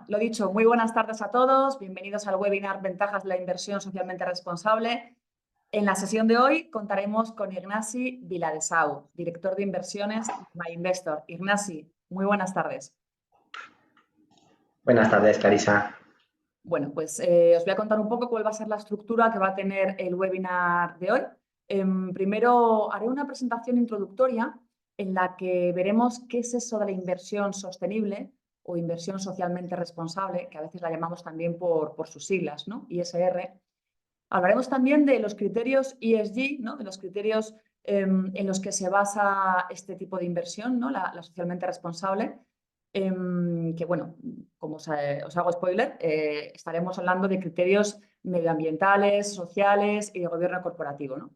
lo dicho, muy buenas tardes a todos. Bienvenidos al webinar Ventajas de la inversión socialmente responsable. En la sesión de hoy contaremos con Ignasi Viladesau, director de inversiones de MyInvestor. Ignasi, muy buenas tardes. Buenas tardes, Clarisa. Bueno, pues os voy a contar un poco cuál va a ser la estructura que va a tener el webinar de hoy. Primero haré una presentación introductoria en la que veremos qué es eso de la inversión sostenible o inversión socialmente responsable, que a veces la llamamos también por sus siglas, ¿no? ISR. Hablaremos también de los criterios ESG, ¿no? De los criterios en los que se basa este tipo de inversión, ¿no? La socialmente responsable. Que bueno, como os hago spoiler, estaremos hablando de criterios medioambientales, sociales y de gobierno corporativo, ¿no?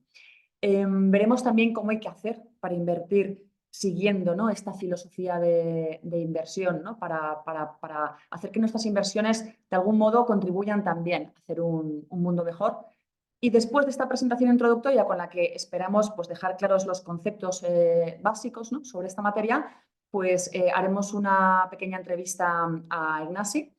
Veremos también cómo hay que hacer para invertir siguiendo, ¿no? Esta filosofía de inversión, ¿no? Para hacer que nuestras inversiones de algún modo contribuyan también a hacer un mundo mejor. Y después de esta presentación introductoria con la que esperamos pues, dejar claros los conceptos básicos, ¿no? Sobre esta materia, pues haremos una pequeña entrevista a Ignasi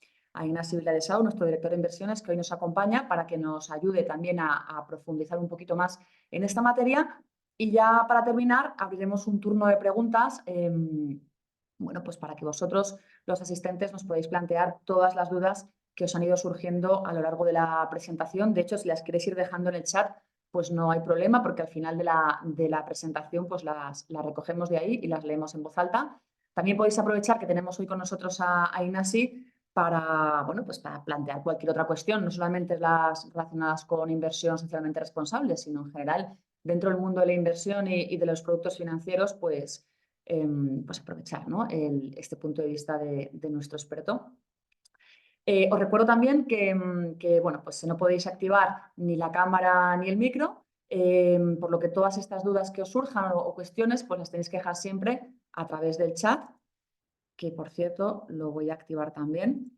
Viladesau, nuestro director de inversiones, que hoy nos acompaña para que nos ayude también a profundizar un poquito más en esta materia. Y ya para terminar, abriremos un turno de preguntas, bueno, pues para que vosotros, los asistentes, nos podáis plantear todas las dudas que os han ido surgiendo a lo largo de la presentación. De hecho, si las queréis ir dejando en el chat, pues no hay problema, porque al final de la presentación pues las recogemos de ahí y las leemos en voz alta. También podéis aprovechar que tenemos hoy con nosotros a Ignasi para, bueno, pues para plantear cualquier otra cuestión, no solamente las relacionadas con inversión socialmente responsable, sino en general dentro del mundo de la inversión y de los productos financieros, pues aprovechar, ¿no? Este punto de vista de nuestro experto. Os recuerdo también que, bueno, pues no podéis activar ni la cámara ni el micro, por lo que todas estas dudas que os surjan o cuestiones, pues las tenéis que dejar siempre a través del chat, que por cierto lo voy a activar también.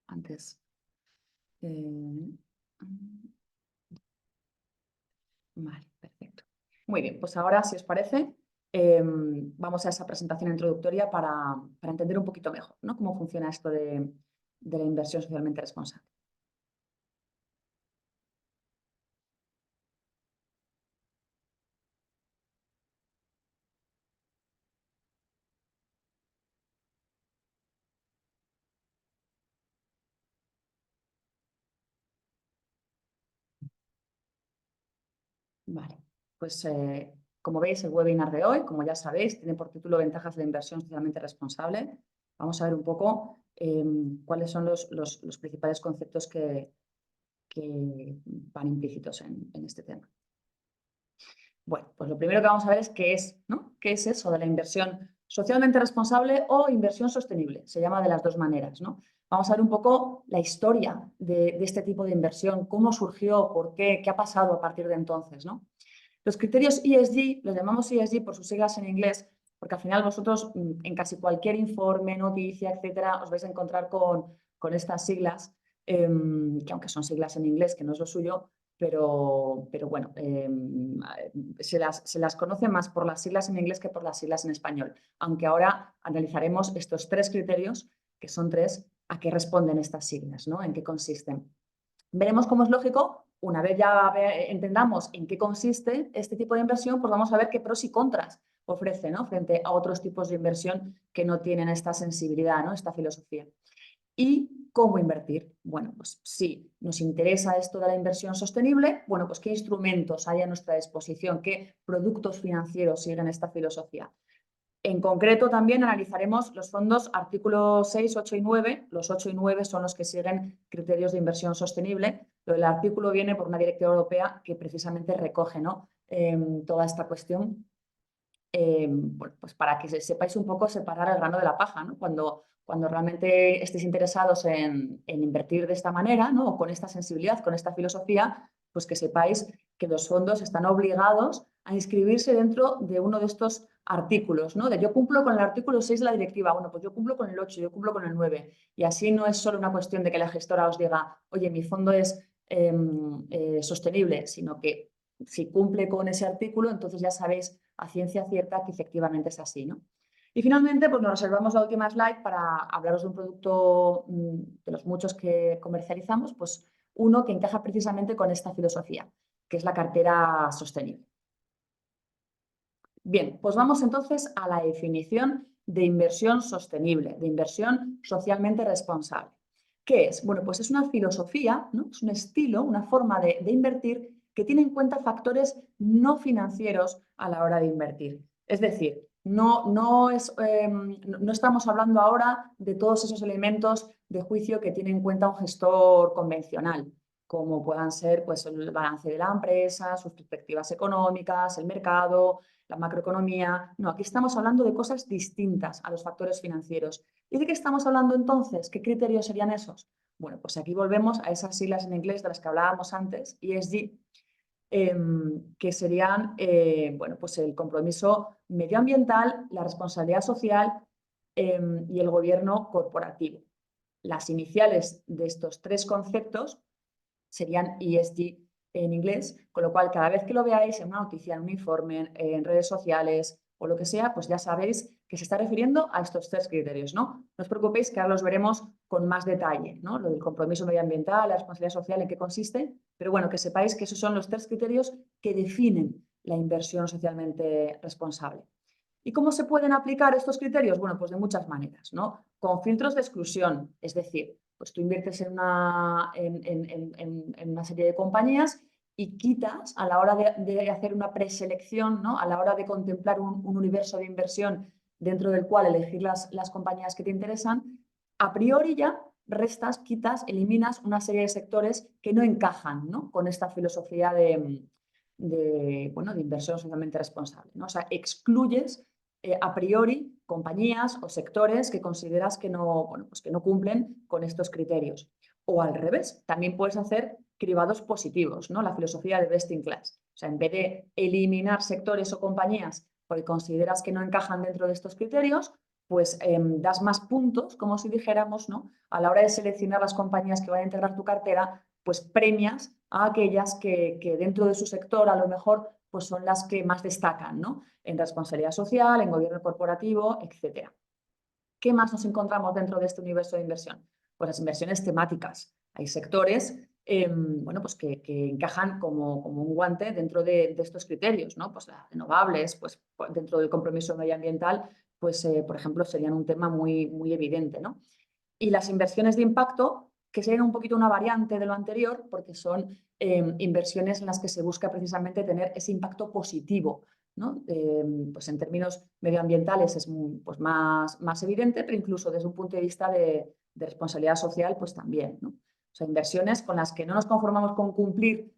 Antes. Vale, perfecto. Muy bien, pues ahora, si os parece, vamos a esa presentación introductoria para entender un poquito mejor, ¿no? Cómo funciona esto de la inversión socialmente responsable. Vale, pues como veis, el webinar de hoy, como ya sabéis, tiene por título Ventajas de la inversión socialmente responsable. Vamos a ver un poco cuáles son los principales conceptos que van implícitos en este tema. Bueno, pues lo primero que vamos a ver es qué es, ¿no? ¿Qué es eso de la inversión socialmente responsable o inversión sostenible? Se llama de las dos maneras, ¿no? Vamos a ver un poco la historia de este tipo de inversión, cómo surgió, por qué ha pasado a partir de entonces, ¿no? Los criterios ESG, los llamamos ESG por sus siglas en inglés, porque al final vosotros en casi cualquier informe, noticia, etcétera, os vais a encontrar con estas siglas, que aunque son siglas en inglés, que no es lo suyo, pero bueno, se las conoce más por las siglas en inglés que por las siglas en español. Aunque ahora analizaremos estos tres criterios, que son tres, a qué responden estas siglas, ¿no? En qué consisten. Veremos cómo es lógico, una vez ya entendamos en qué consiste este tipo de inversión, pues vamos a ver qué pros y contras ofrece, ¿no? Frente a otros tipos de inversión que no tienen esta sensibilidad, ¿no? Esta filosofía. ¿Y cómo invertir? Bueno, pues si nos interesa esto de la inversión sostenible, bueno, pues qué instrumentos hay a nuestra disposición, qué productos financieros siguen esta filosofía. En concreto, también analizaremos los fondos artículo 6, 8 y 9. Los 8 y 9 son los que siguen criterios de inversión sostenible. Pero el artículo viene por una directiva europea que precisamente recoge, ¿no? Toda esta cuestión. Bueno, pues para que sepáis un poco separar el grano de la paja, ¿no? Cuando realmente estéis interesados en invertir de esta manera, ¿no? O con esta sensibilidad, con esta filosofía, pues que sepáis que los fondos están obligados a inscribirse dentro de uno de estos artículos, ¿no? De yo cumplo con el artículo 6 de la directiva, bueno, pues yo cumplo con el 8, yo cumplo con el 9. Y así no es solo una cuestión de que la gestora os diga, oye, mi fondo es sostenible, sino que si cumple con ese artículo, entonces ya sabéis a ciencia cierta que efectivamente es así, ¿no? Y finalmente, pues nos reservamos la última slide para hablaros de un producto de los muchos que comercializamos, pues uno que encaja precisamente con esta filosofía, que es la cartera sostenible. Bien, pues vamos entonces a la definición de inversión sostenible, de inversión socialmente responsable. ¿Qué es? Bueno, pues es una filosofía, ¿no? Es un estilo, una forma de invertir que tiene en cuenta factores no financieros a la hora de invertir. Es decir, no estamos hablando ahora de todos esos elementos de juicio que tiene en cuenta un gestor convencional, como puedan ser pues, el balance de la empresa, sus perspectivas económicas, el mercado, la macroeconomía. No, aquí estamos hablando de cosas distintas a los factores financieros. ¿Y de qué estamos hablando entonces? ¿Qué criterios serían esos? Bueno, pues aquí volvemos a esas siglas en inglés de las que hablábamos antes, ESG, que serían bueno, pues el compromiso medioambiental, la responsabilidad social y el gobierno corporativo. Las iniciales de estos tres conceptos serían ESG en inglés, con lo cual cada vez que lo veáis en una noticia, en un informe, en redes sociales o lo que sea, pues ya sabéis que se está refiriendo a estos tres criterios, ¿no? No os preocupéis que ahora los veremos con más detalle, ¿no? Lo del compromiso medioambiental, la responsabilidad social, en qué consiste, pero bueno, que sepáis que esos son los tres criterios que definen la inversión socialmente responsable. ¿Y cómo se pueden aplicar estos criterios? Bueno, pues de muchas maneras, ¿no? Con filtros de exclusión, es decir, pues tú inviertes en una serie de compañías y quitas a la hora de hacer una preselección, ¿no? A la hora de contemplar un universo de inversión dentro del cual elegir las compañías que te interesan, a priori ya restas, quitas, eliminas una serie de sectores que no encajan, ¿no? Con esta filosofía bueno, de inversión socialmente responsable, ¿no? O sea, excluyes a priori compañías o sectores que consideras que no, bueno, pues que no cumplen con estos criterios. O al revés, también puedes hacer cribados positivos, ¿no? La filosofía de best in class. O sea, en vez de eliminar sectores o compañías porque consideras que no encajan dentro de estos criterios, pues das más puntos, como si dijéramos, ¿no? A la hora de seleccionar las compañías que van a integrar tu cartera, pues premias a aquellas que dentro de su sector a lo mejor pues son las que más destacan, ¿no? En responsabilidad social, en gobierno corporativo, etc. ¿Qué más nos encontramos dentro de este universo de inversión? Pues las inversiones temáticas. Hay sectores bueno, pues que encajan como un guante dentro de estos criterios, ¿no? Pues las renovables, pues dentro del compromiso medioambiental, pues por ejemplo serían un tema muy evidente, ¿no? Y las inversiones de impacto, que serían un poquito una variante de lo anterior, porque son inversiones en las que se busca precisamente tener ese impacto positivo, ¿no? Pues en términos medioambientales es pues más evidente, pero incluso desde un punto de vista de responsabilidad social, pues también, ¿no? O sea, inversiones con las que no nos conformamos con cumplir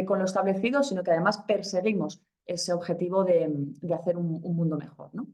con lo establecido, sino que además perseguimos ese objetivo de hacer un mundo mejor, ¿no?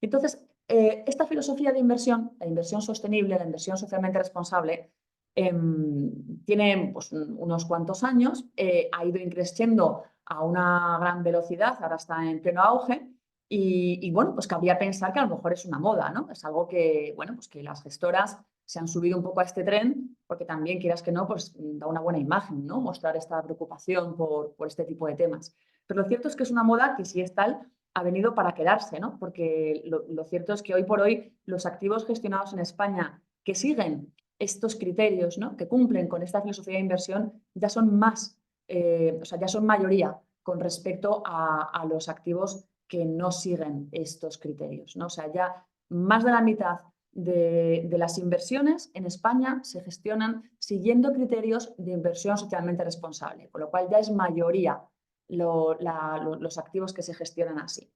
Entonces, esta filosofía de inversión, la inversión sostenible, la inversión socialmente responsable, tiene pues, unos cuantos años, ha ido increciendo a una gran velocidad, ahora está en pleno auge y bueno, pues cabría pensar que a lo mejor es una moda, ¿no? Es algo que, bueno, pues que las gestoras se han subido un poco a este tren porque también, quieras que no, pues da una buena imagen, ¿no? Mostrar esta preocupación por este tipo de temas. Pero lo cierto es que es una moda que si es tal, ha venido para quedarse, ¿no? Porque lo cierto es que hoy por hoy los activos gestionados en España que siguen estos criterios, ¿no? Que cumplen con esta filosofía de inversión, ya son más, o sea, ya son mayoría con respecto a los activos que no siguen estos criterios, ¿no? O sea, ya más de la mitad de las inversiones en España se gestionan siguiendo criterios de inversión socialmente responsable, con lo cual ya es mayoría los activos que se gestionan así.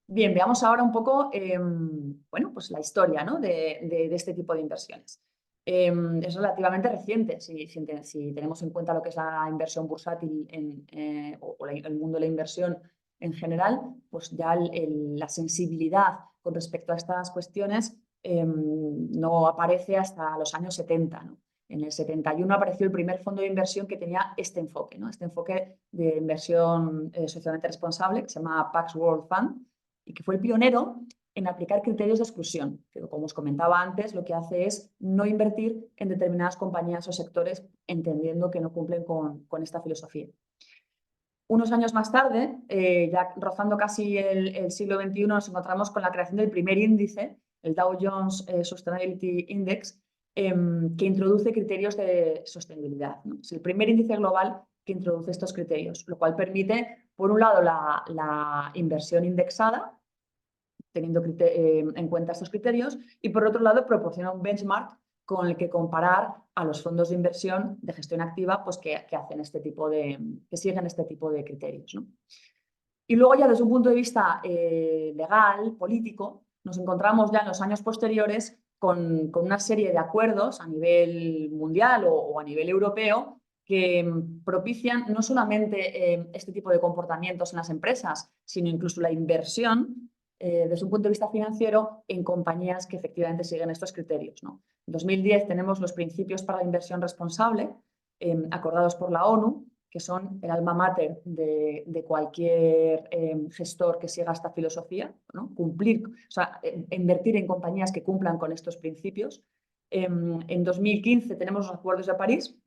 Bien, veamos ahora un poco bueno, pues la historia, ¿no? de este tipo de inversiones. Es relativamente reciente, si tenemos en cuenta lo que es la inversión bursátil o el mundo de la inversión en general, pues ya la sensibilidad con respecto a estas cuestiones no aparece hasta los años 70, ¿no? En el 71 apareció el primer fondo de inversión que tenía este enfoque, ¿no? Este enfoque de inversión socialmente responsable, que se llama Pax World Fund, y que fue el pionero en aplicar criterios de exclusión, que como os comentaba antes, lo que hace es no invertir en determinadas compañías o sectores entendiendo que no cumplen con esta filosofía. Unos años más tarde, ya rozando casi el siglo XXI, nos encontramos con la creación del primer índice, el Dow Jones Sustainability Index, que introduce criterios de sostenibilidad, ¿no? Es el primer índice global que introduce estos criterios, lo cual permite, por un lado, la inversión indexada, teniendo en cuenta estos criterios, y por otro lado proporciona un benchmark con el que comparar a los fondos de inversión de gestión activa pues, que hacen que siguen este tipo de criterios, ¿no? Y luego ya desde un punto de vista legal, político, nos encontramos ya en los años posteriores con una serie de acuerdos a nivel mundial o a nivel europeo que propician no solamente este tipo de comportamientos en las empresas, sino incluso la inversión desde un punto de vista financiero en compañías que efectivamente siguen estos criterios, ¿no? En 2010 tenemos los principios para la inversión responsable acordados por la ONU, que son el alma mater de cualquier gestor que siga esta filosofía, ¿no? Cumplir, o sea, invertir en compañías que cumplan con estos principios. En 2015 tenemos los acuerdos de París,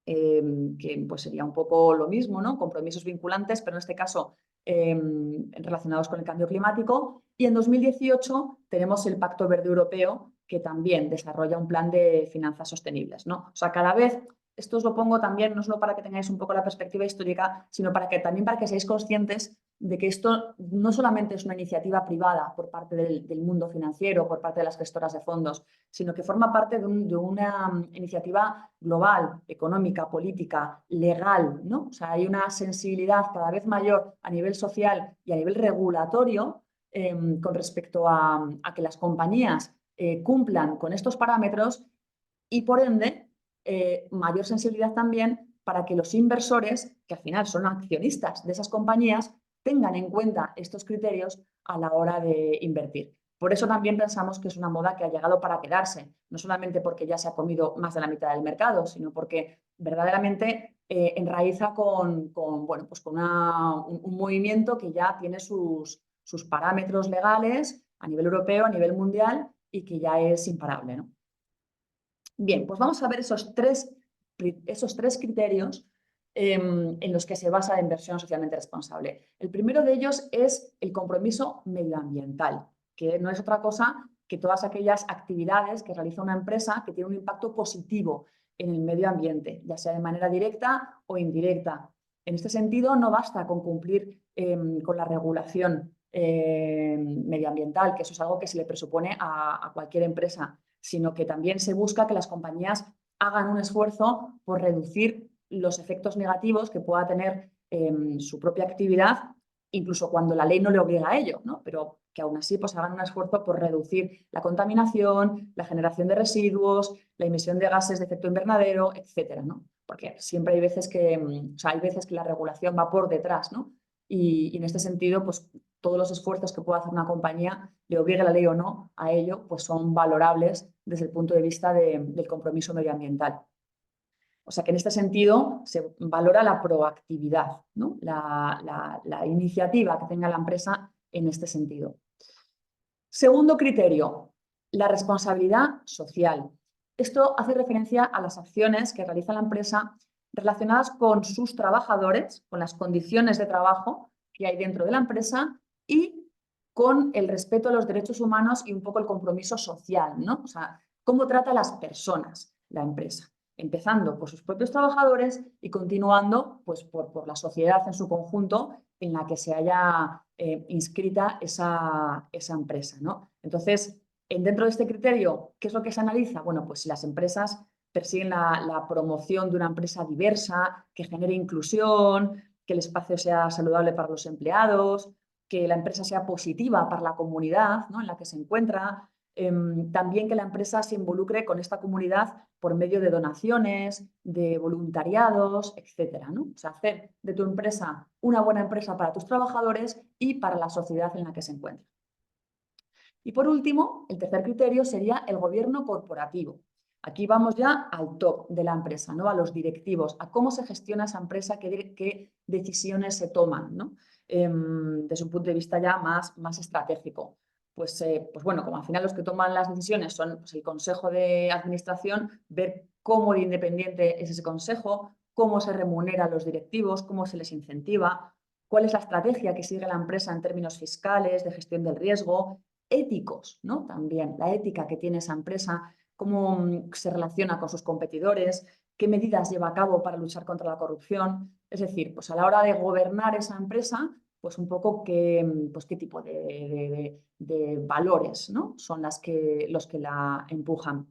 que pues sería un poco lo mismo, ¿no? Compromisos vinculantes, pero en este caso relacionados con el cambio climático. Y en 2018 tenemos el Pacto Verde Europeo, que también desarrolla un plan de finanzas sostenibles, ¿no? O sea, cada vez, esto os lo pongo también, no solo para que tengáis un poco la perspectiva histórica, sino también para que seáis conscientes de que esto no solamente es una iniciativa privada por parte del mundo financiero, por parte de las gestoras de fondos, sino que forma parte de una iniciativa global, económica, política, legal, ¿no? O sea, hay una sensibilidad cada vez mayor a nivel social y a nivel regulatorio con respecto a que las compañías cumplan con estos parámetros y, por ende, mayor sensibilidad también para que los inversores, que al final son accionistas de esas compañías, tengan en cuenta estos criterios a la hora de invertir. Por eso también pensamos que es una moda que ha llegado para quedarse, no solamente porque ya se ha comido más de la mitad del mercado, sino porque verdaderamente enraiza bueno, pues con un movimiento que ya tiene sus parámetros legales a nivel europeo, a nivel mundial y que ya es imparable, ¿no? Bien, pues vamos a ver esos tres criterios en los que se basa la inversión socialmente responsable. El primero de ellos es el compromiso medioambiental, que no es otra cosa que todas aquellas actividades que realiza una empresa que tienen un impacto positivo en el medio ambiente, ya sea de manera directa o indirecta. En este sentido, no basta con cumplir con la regulación medioambiental, que eso es algo que se le presupone a cualquier empresa, sino que también se busca que las compañías hagan un esfuerzo por reducir los efectos negativos que pueda tener su propia actividad, incluso cuando la ley no le obliga a ello, ¿no? Pero que aún así pues, hagan un esfuerzo por reducir la contaminación, la generación de residuos, la emisión de gases de efecto invernadero, etcétera, ¿no? Porque siempre hay veces o sea, hay veces que la regulación va por detrás, ¿no? Y en este sentido, pues todos los esfuerzos que pueda hacer una compañía, le obligue la ley o no a ello, pues son valorables desde el punto de vista del compromiso medioambiental. O sea que en este sentido se valora la proactividad, ¿no? la iniciativa que tenga la empresa en este sentido. Segundo criterio, la responsabilidad social. Esto hace referencia a las acciones que realiza la empresa relacionadas con sus trabajadores, con las condiciones de trabajo que hay dentro de la empresa y con el respeto a los derechos humanos y un poco el compromiso social, ¿no? O sea, cómo trata a las personas la empresa, empezando por sus propios trabajadores y continuando pues, por la sociedad en su conjunto en la que se haya inscrita esa empresa, ¿no? Entonces, dentro de este criterio, ¿qué es lo que se analiza? Bueno, pues si las empresas persiguen la promoción de una empresa diversa, que genere inclusión, que el espacio sea saludable para los empleados, que la empresa sea positiva para la comunidad, ¿no? en la que se encuentra, también que la empresa se involucre con esta comunidad por medio de donaciones, de voluntariados, etcétera, ¿no? O sea, hacer de tu empresa una buena empresa para tus trabajadores y para la sociedad en la que se encuentra. Y por último, el tercer criterio sería el gobierno corporativo. Aquí vamos ya al top de la empresa, ¿no? A los directivos, a cómo se gestiona esa empresa, qué decisiones se toman, ¿no? Desde un punto de vista ya más estratégico. Pues bueno, como al final los que toman las decisiones son pues, el consejo de administración, ver cómo de independiente es ese consejo, cómo se remunera a los directivos, cómo se les incentiva, cuál es la estrategia que sigue la empresa en términos fiscales, de gestión del riesgo, éticos, ¿no? También la ética que tiene esa empresa, cómo se relaciona con sus competidores, qué medidas lleva a cabo para luchar contra la corrupción. Es decir, pues a la hora de gobernar esa empresa, pues un poco qué tipo de valores, ¿no? Son los que la empujan.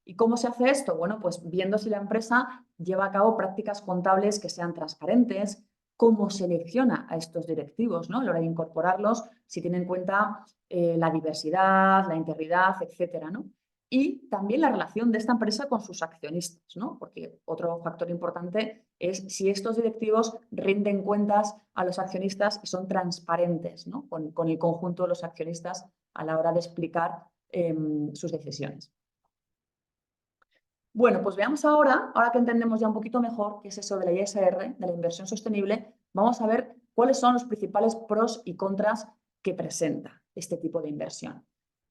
¿Y cómo se hace esto? Bueno, pues viendo si la empresa lleva a cabo prácticas contables que sean transparentes, cómo selecciona a estos directivos, ¿no? A la hora de incorporarlos, si tiene en cuenta la diversidad, la integridad, etcétera, ¿no? Y también la relación de esta empresa con sus accionistas, ¿no? Porque otro factor importante es si estos directivos rinden cuentas a los accionistas y son transparentes, ¿no? Con el conjunto de los accionistas a la hora de explicar sus decisiones. Bueno, pues veamos ahora que entendemos ya un poquito mejor qué es eso de la ISR, de la inversión sostenible, vamos a ver cuáles son los principales pros y contras que presenta este tipo de inversión.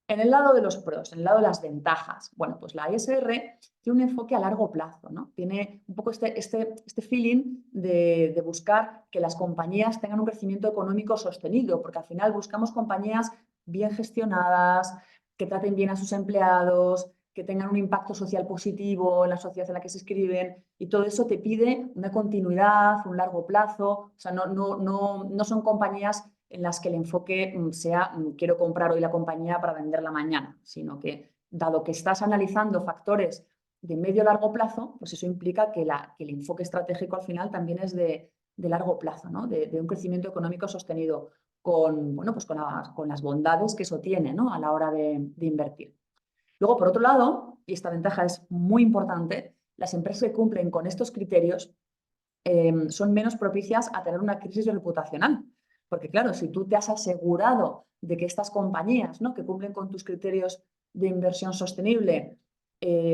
En el lado de los pros, en el lado de las ventajas, bueno, pues la ISR tiene un enfoque a largo plazo, ¿no? Tiene un poco este feeling de buscar que las compañías tengan un crecimiento económico sostenido, porque al final buscamos compañías bien gestionadas, que traten bien a sus empleados, que tengan un impacto social positivo en la sociedad en la que se inscriben, y todo eso te pide una continuidad, un largo plazo. O sea, no son compañías en las que el enfoque sea quiero comprar hoy la compañía para venderla mañana, sino que dado que estás analizando factores de medio largo plazo, pues eso implica que el enfoque estratégico al final también es de largo plazo, ¿no? De un crecimiento económico sostenido con, bueno, pues con las bondades que eso tiene, ¿no? A la hora de invertir. Luego, por otro lado, y esta ventaja es muy importante, las empresas que cumplen con estos criterios son menos propicias a tener una crisis reputacional. Porque claro, si tú te has asegurado de que estas compañías, ¿no?, que cumplen con tus criterios de inversión sostenible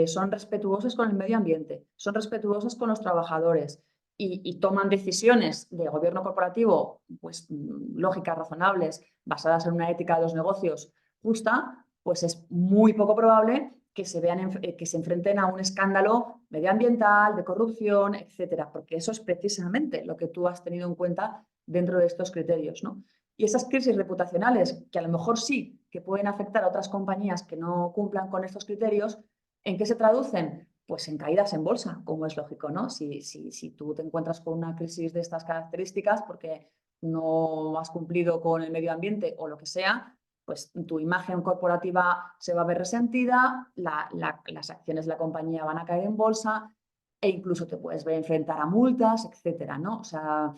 son respetuosas con el medio ambiente, son respetuosas con los trabajadores y toman decisiones de gobierno corporativo, pues lógicas, razonables, basadas en una ética de los negocios justa, pues es muy poco probable que se enfrenten a un escándalo medioambiental, de corrupción, etcétera, porque eso es precisamente lo que tú has tenido en cuenta dentro de estos criterios, ¿no? Y esas crisis reputacionales, que a lo mejor sí que pueden afectar a otras compañías que no cumplan con estos criterios, ¿en qué se traducen? Pues en caídas en bolsa, como es lógico, ¿no? Si tú te encuentras con una crisis de estas características porque no has cumplido con el medio ambiente o lo que sea, pues tu imagen corporativa se va a ver resentida, las acciones de la compañía van a caer en bolsa e incluso te puedes ver enfrentar a multas, etcétera, ¿no? O sea,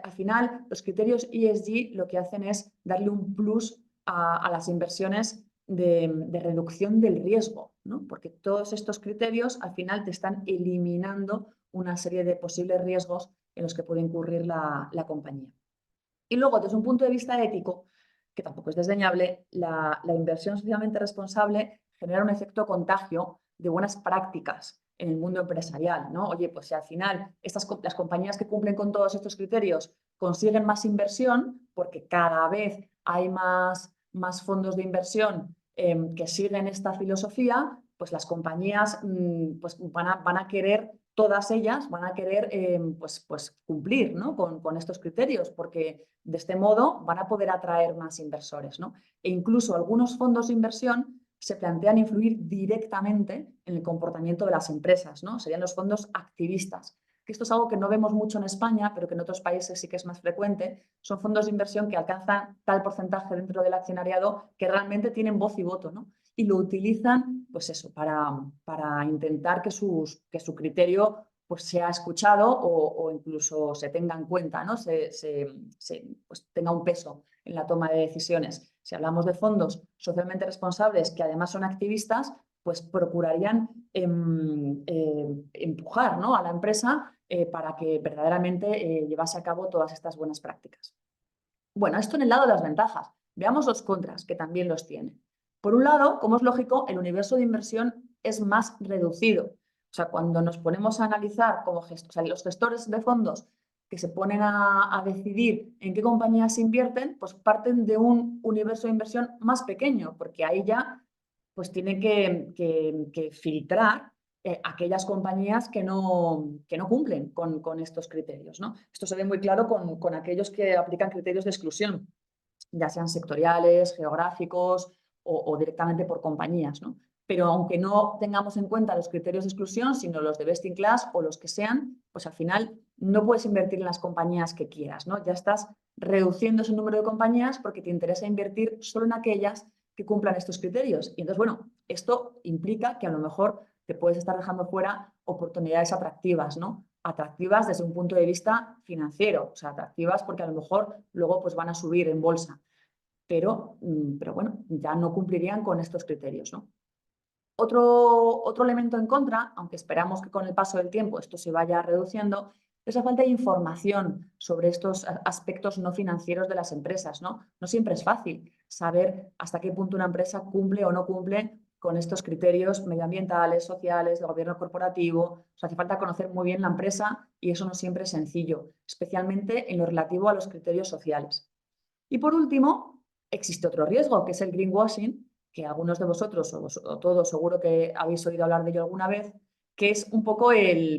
al final los criterios ESG lo que hacen es darle un plus a las inversiones de reducción del riesgo, ¿no? Porque todos estos criterios al final te están eliminando una serie de posibles riesgos en los que puede incurrir la compañía. Y luego, desde un punto de vista ético, que tampoco es desdeñable, la inversión socialmente responsable genera un efecto contagio de buenas prácticas en el mundo empresarial, ¿no? Oye, pues si al final las compañías que cumplen con todos estos criterios consiguen más inversión, porque cada vez hay más fondos de inversión que siguen esta filosofía, pues las compañías pues van a querer, todas ellas van a querer pues cumplir, ¿no?, con estos criterios, porque de este modo van a poder atraer más inversores, ¿no? E incluso algunos fondos de inversión se plantean influir directamente en el comportamiento de las empresas, ¿no? Serían los fondos activistas, que esto es algo que no vemos mucho en España, pero que en otros países sí que es más frecuente. Son fondos de inversión que alcanzan tal porcentaje dentro del accionariado que realmente tienen voz y voto, ¿no? Y lo utilizan, pues eso, para intentar que su criterio pues sea escuchado o incluso se tenga en cuenta, ¿no? Pues tenga un peso en la toma de decisiones. Si hablamos de fondos socialmente responsables que además son activistas, pues procurarían empujar, ¿no?, a la empresa para que verdaderamente llevase a cabo todas estas buenas prácticas. Bueno, esto en el lado de las ventajas. Veamos los contras, que también los tiene. Por un lado, como es lógico, el universo de inversión es más reducido. O sea, cuando nos ponemos a analizar los gestores de fondos que se ponen a decidir en qué compañías invierten, pues parten de un universo de inversión más pequeño, porque ahí ya pues tienen que filtrar aquellas compañías que no cumplen con estos criterios, ¿no? Esto se ve muy claro con aquellos que aplican criterios de exclusión, ya sean sectoriales, geográficos o directamente por compañías, ¿no? Pero aunque no tengamos en cuenta los criterios de exclusión, sino los de best in class o los que sean, pues al final no puedes invertir en las compañías que quieras, ¿no? Ya estás reduciendo ese número de compañías porque te interesa invertir solo en aquellas que cumplan estos criterios. Y entonces, bueno, esto implica que a lo mejor te puedes estar dejando fuera oportunidades atractivas, ¿no? Atractivas desde un punto de vista financiero, o sea, atractivas porque a lo mejor luego pues van a subir en bolsa, pero bueno, ya no cumplirían con estos criterios, ¿no? Otro elemento en contra, aunque esperamos que con el paso del tiempo esto se vaya reduciendo, es la falta de información sobre estos aspectos no financieros de las empresas, ¿no? No siempre es fácil saber hasta qué punto una empresa cumple o no cumple con estos criterios medioambientales, sociales, de gobierno corporativo. O sea, hace falta conocer muy bien la empresa y eso no siempre es sencillo, especialmente en lo relativo a los criterios sociales. Y por último, existe otro riesgo, que es el greenwashing, que algunos de vosotros o todos seguro que habéis oído hablar de ello alguna vez, que es un poco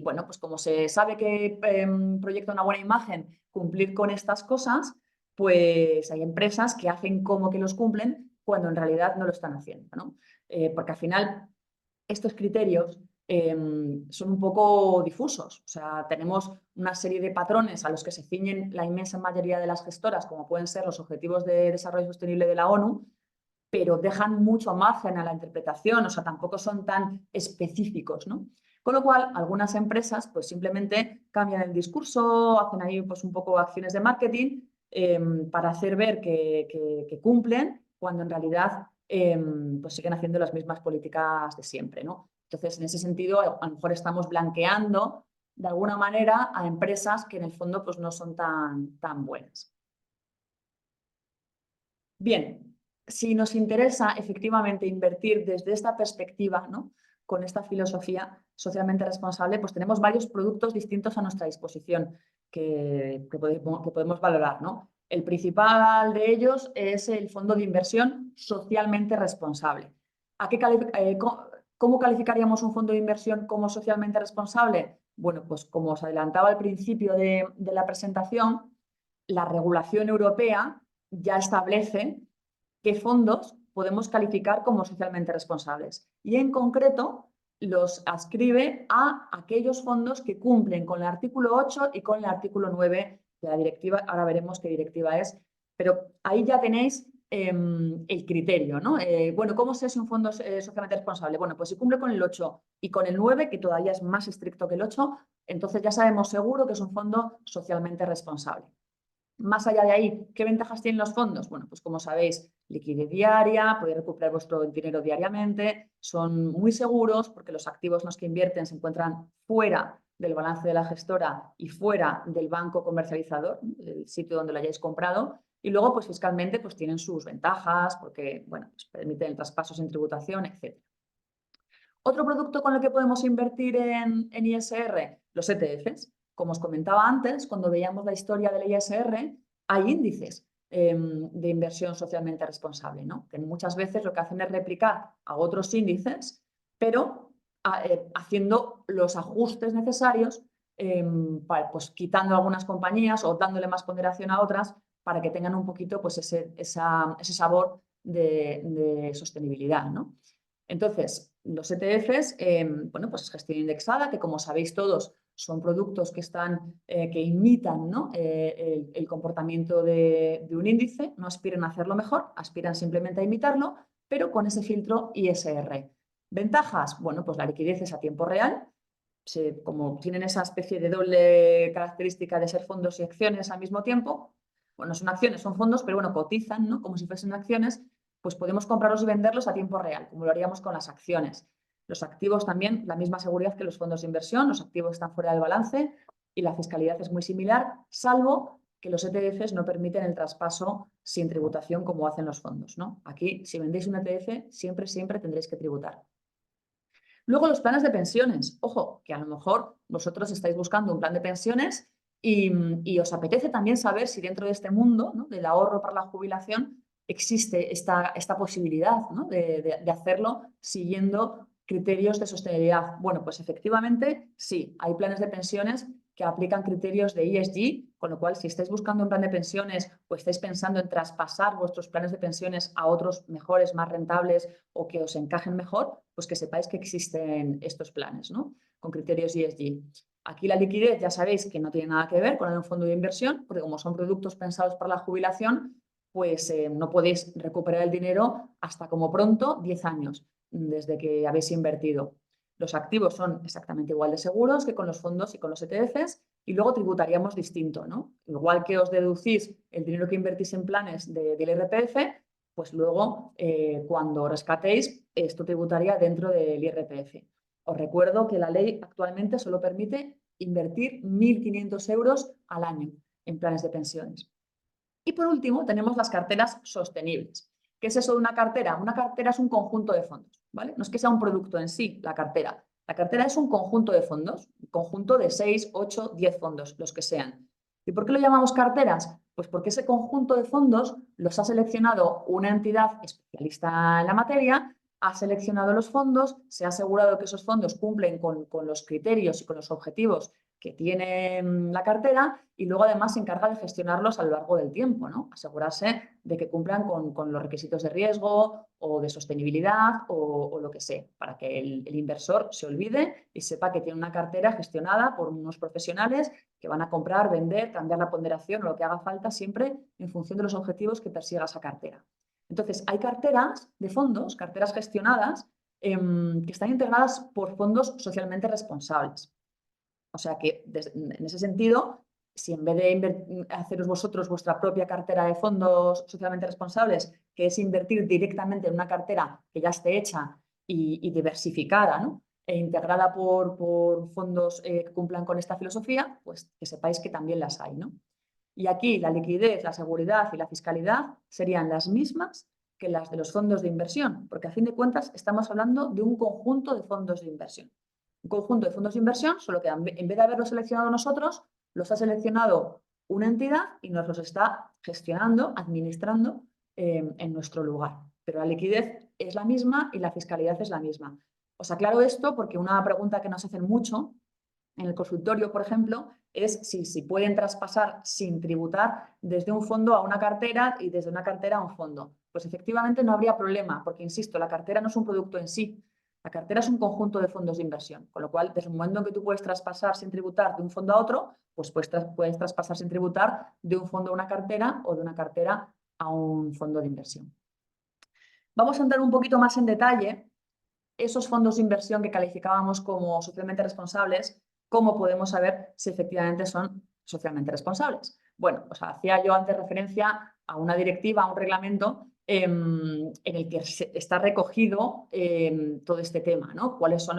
bueno, pues como se sabe que proyecta una buena imagen cumplir con estas cosas, pues hay empresas que hacen como que los cumplen cuando en realidad no lo están haciendo, ¿no? Porque al final estos criterios son un poco difusos. O sea, tenemos una serie de patrones a los que se ciñen la inmensa mayoría de las gestoras, como pueden ser los Objetivos de Desarrollo Sostenible de la ONU, pero dejan mucho margen a la interpretación, o sea, tampoco son tan específicos, ¿no? Con lo cual, algunas empresas pues simplemente cambian el discurso, hacen ahí pues un poco acciones de marketing para hacer ver que cumplen, cuando en realidad pues siguen haciendo las mismas políticas de siempre, ¿no? Entonces, en ese sentido, a lo mejor estamos blanqueando de alguna manera a empresas que en el fondo pues no son tan buenas. Bien, si nos interesa efectivamente invertir desde esta perspectiva, ¿no? Con esta filosofía socialmente responsable, pues tenemos varios productos distintos a nuestra disposición que podemos valorar, ¿no? El principal de ellos es el fondo de inversión socialmente responsable. ¿Cómo calificaríamos un fondo de inversión como socialmente responsable? Bueno, pues como os adelantaba al principio de la presentación, la regulación europea ya establece qué fondos podemos calificar como socialmente responsables. Y en concreto los adscribe a aquellos fondos que cumplen con el artículo 8 y con el artículo 9 de la directiva. Ahora veremos qué directiva es, pero ahí ya tenéis el criterio, ¿no? Bueno, ¿cómo sé si un fondo es socialmente responsable? Bueno, pues si cumple con el 8 y con el 9, que todavía es más estricto que el 8, entonces ya sabemos seguro que es un fondo socialmente responsable. Más allá de ahí, ¿qué ventajas tienen los fondos? Bueno, pues como sabéis, liquidez diaria, podéis recuperar vuestro dinero diariamente, son muy seguros porque los activos en los que invierten se encuentran fuera del balance de la gestora y fuera del banco comercializador, el sitio donde lo hayáis comprado. Y luego, pues fiscalmente, pues tienen sus ventajas porque, bueno, pues permiten el traspaso sin tributación, etc. Otro producto con el que podemos invertir en ISR, los ETFs. Como os comentaba antes, cuando veíamos la historia del ISR, hay índices de inversión socialmente responsable, ¿no? Que muchas veces lo que hacen es replicar a otros índices, pero haciendo los ajustes necesarios, pues quitando algunas compañías o dándole más ponderación a otras para que tengan un poquito pues ese sabor de sostenibilidad, ¿no? Entonces, los ETFs, bueno, pues es gestión indexada, que como sabéis todos, son productos que imitan, ¿no? El comportamiento de un índice, no aspiran a hacerlo mejor, aspiran simplemente a imitarlo, pero con ese filtro ISR. ¿Ventajas? Bueno, pues la liquidez es a tiempo real, como tienen esa especie de doble característica de ser fondos y acciones al mismo tiempo, bueno, son acciones, son fondos, pero bueno, cotizan, ¿no? Como si fuesen acciones, pues podemos comprarlos y venderlos a tiempo real, como lo haríamos con las acciones. Los activos también, la misma seguridad que los fondos de inversión, los activos están fuera del balance y la fiscalidad es muy similar, salvo que los ETFs no permiten el traspaso sin tributación como hacen los fondos, ¿no? Aquí, si vendéis un ETF, siempre tendréis que tributar. Luego los planes de pensiones. Ojo, que a lo mejor vosotros estáis buscando un plan de pensiones y os apetece también saber si dentro de este mundo, ¿no? Del ahorro para la jubilación existe esta posibilidad, ¿no? de hacerlo siguiendo criterios de sostenibilidad. Bueno, pues efectivamente sí, hay planes de pensiones que aplican criterios de ESG, con lo cual si estáis buscando un plan de pensiones o estáis pensando en traspasar vuestros planes de pensiones a otros mejores, más rentables o que os encajen mejor, pues que sepáis que existen estos planes, ¿no? Con criterios ESG. Aquí la liquidez ya sabéis que no tiene nada que ver con un fondo de inversión, porque como son productos pensados para la jubilación, pues no podéis recuperar el dinero hasta como pronto 10 años desde que habéis invertido. Los activos son exactamente igual de seguros que con los fondos y con los ETFs y luego tributaríamos distinto, ¿no? Igual que os deducís el dinero que invertís en planes del IRPF, pues luego cuando rescatéis esto tributaría dentro del IRPF. Os recuerdo que la ley actualmente solo permite invertir 1.500 euros al año en planes de pensiones. Y por último tenemos las carteras sostenibles. ¿Qué es eso de una cartera? Una cartera es un conjunto de fondos, ¿vale? No es que sea un producto en sí, la cartera. La cartera es un conjunto de fondos, un conjunto de 6, 8, 10 fondos, los que sean. ¿Y por qué lo llamamos carteras? Pues porque ese conjunto de fondos los ha seleccionado una entidad especialista en la materia, ha seleccionado los fondos, se ha asegurado que esos fondos cumplen con los criterios y con los objetivos que tiene la cartera y luego además se encarga de gestionarlos a lo largo del tiempo, ¿no? Asegurarse de que cumplan con los requisitos de riesgo o de sostenibilidad o lo que sea, para que el inversor se olvide y sepa que tiene una cartera gestionada por unos profesionales que van a comprar, vender, cambiar la ponderación o lo que haga falta siempre en función de los objetivos que persiga esa cartera. Entonces, hay carteras de fondos, carteras gestionadas, que están integradas por fondos socialmente responsables. O sea que en ese sentido, si en vez de haceros vosotros vuestra propia cartera de fondos socialmente responsables, que es invertir directamente en una cartera que ya esté hecha y diversificada, ¿no? E integrada por fondos que cumplan con esta filosofía, pues que sepáis que también las hay, ¿no? Y aquí la liquidez, la seguridad y la fiscalidad serían las mismas que las de los fondos de inversión, porque a fin de cuentas estamos hablando de un conjunto de fondos de inversión. Un conjunto de fondos de inversión, solo que en vez de haberlos seleccionado nosotros, los ha seleccionado una entidad y nos los está gestionando, administrando en nuestro lugar. Pero la liquidez es la misma y la fiscalidad es la misma. Os aclaro esto porque una pregunta que nos hacen mucho en el consultorio, por ejemplo, es si pueden traspasar sin tributar desde un fondo a una cartera y desde una cartera a un fondo. Pues efectivamente no habría problema, porque insisto, la cartera no es un producto en sí. La cartera es un conjunto de fondos de inversión, con lo cual, desde el momento en que tú puedes traspasar sin tributar de un fondo a otro, pues puedes traspasar sin tributar de un fondo a una cartera o de una cartera a un fondo de inversión. Vamos a entrar un poquito más en detalle esos fondos de inversión que calificábamos como socialmente responsables, ¿cómo podemos saber si efectivamente son socialmente responsables? Bueno, pues hacía yo antes referencia a una directiva, a un reglamento en el que está recogido todo este tema, ¿no? ¿Cuáles son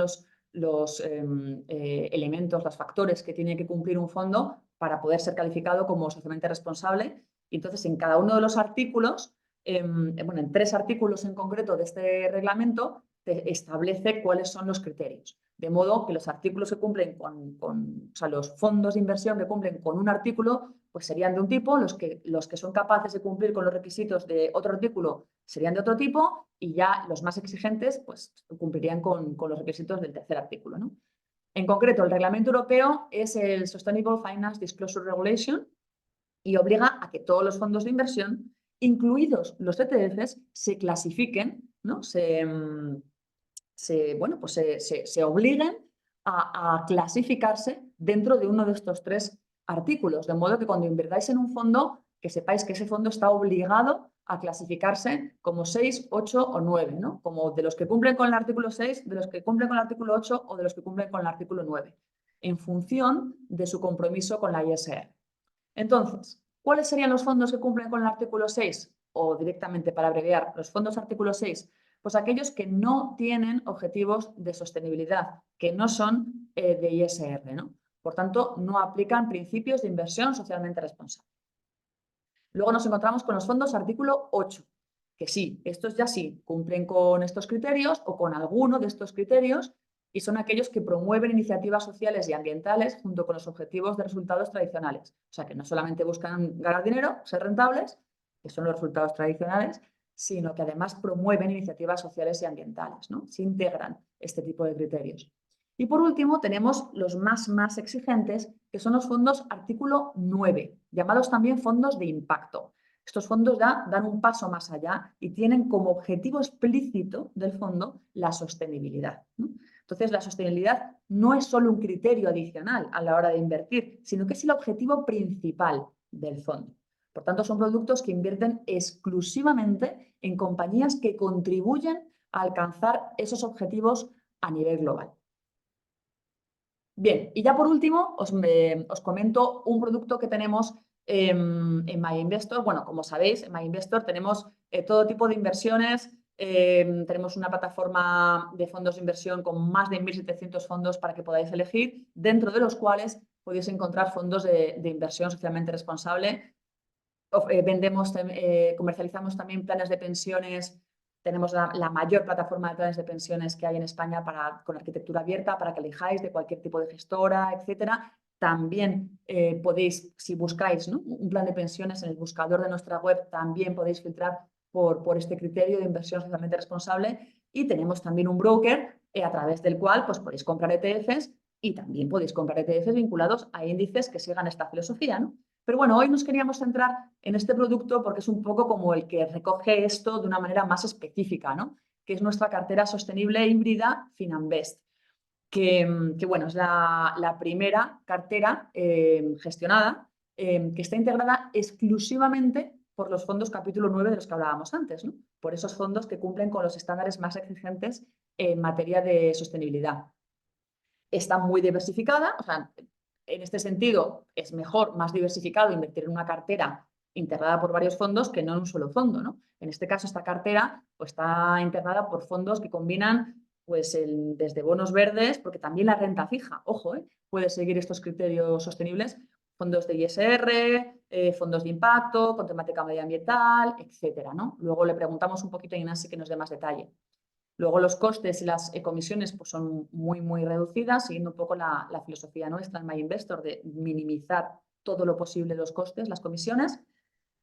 los elementos, los factores que tiene que cumplir un fondo para poder ser calificado como socialmente responsable? Y entonces, en cada uno de los artículos, bueno, en 3 artículos en concreto de este reglamento, te establece cuáles son los criterios. De modo que los artículos que cumplen o sea, los fondos de inversión que cumplen con un artículo, pues serían de un tipo, los que son capaces de cumplir con los requisitos de otro artículo serían de otro tipo y ya los más exigentes, pues cumplirían con los requisitos del tercer artículo, ¿no? En concreto, el reglamento europeo es el Sustainable Finance Disclosure Regulation y obliga a que todos los fondos de inversión, incluidos los ETFs, se clasifiquen, ¿no? Se obliguen a clasificarse dentro de uno de estos 3 artículos, de modo que cuando invertáis en un fondo, que sepáis que ese fondo está obligado a clasificarse como 6, 8 o 9, ¿no? Como de los que cumplen con el artículo 6, de los que cumplen con el artículo 8 o de los que cumplen con el artículo 9, en función de su compromiso con la ISR. Entonces, ¿cuáles serían los fondos que cumplen con el artículo 6? O directamente, para abreviar, los fondos artículo 6, pues aquellos que no tienen objetivos de sostenibilidad, que no son de ISR, ¿no? Por tanto, no aplican principios de inversión socialmente responsable. Luego nos encontramos con los fondos artículo 8, que sí, estos ya sí cumplen con estos criterios o con alguno de estos criterios y son aquellos que promueven iniciativas sociales y ambientales junto con los objetivos de resultados tradicionales. O sea, que no solamente buscan ganar dinero, ser rentables, que son los resultados tradicionales, sino que además promueven iniciativas sociales y ambientales, ¿no? Se integran este tipo de criterios. Y por último, tenemos los más exigentes, que son los fondos artículo 9, llamados también fondos de impacto. Estos fondos ya dan un paso más allá y tienen como objetivo explícito del fondo la sostenibilidad, ¿no? Entonces, la sostenibilidad no es solo un criterio adicional a la hora de invertir, sino que es el objetivo principal del fondo. Por tanto, son productos que invierten exclusivamente en compañías que contribuyen a alcanzar esos objetivos a nivel global. Bien, y ya por último os comento un producto que tenemos en MyInvestor. Bueno, como sabéis, en MyInvestor tenemos todo tipo de inversiones. Tenemos una plataforma de fondos de inversión con más de 1.700 fondos para que podáis elegir, dentro de los cuales podéis encontrar fondos de inversión socialmente responsable. Comercializamos también planes de pensiones. Tenemos la mayor plataforma de planes de pensiones que hay en España con arquitectura abierta para que elijáis de cualquier tipo de gestora, etcétera. También podéis, si buscáis, ¿no?, un plan de pensiones en el buscador de nuestra web, también podéis filtrar por este criterio de inversión socialmente responsable. Y tenemos también un broker a través del cual pues, podéis comprar ETFs y también podéis comprar ETFs vinculados a índices que sigan esta filosofía, ¿no? Pero bueno, hoy nos queríamos centrar en este producto porque es un poco como el que recoge esto de una manera más específica, ¿no?, que es nuestra cartera sostenible híbrida Finanbest, que bueno, es la primera cartera gestionada que está integrada exclusivamente por los fondos capítulo 9 de los que hablábamos antes, ¿no?, por esos fondos que cumplen con los estándares más exigentes en materia de sostenibilidad. Está muy diversificada, o sea, en este sentido es mejor, más diversificado, invertir en una cartera integrada por varios fondos que no en un solo fondo, ¿no? En este caso, esta cartera pues, está integrada por fondos que combinan pues, desde bonos verdes, porque también la renta fija, ojo, puede seguir estos criterios sostenibles, fondos de ISR, fondos de impacto, con temática medioambiental, etcétera, ¿no? Luego le preguntamos un poquito a Ignasi que nos dé más detalle. Luego los costes y las comisiones pues, son muy reducidas, siguiendo un poco la filosofía nuestra en MyInvestor de minimizar todo lo posible los costes, las comisiones,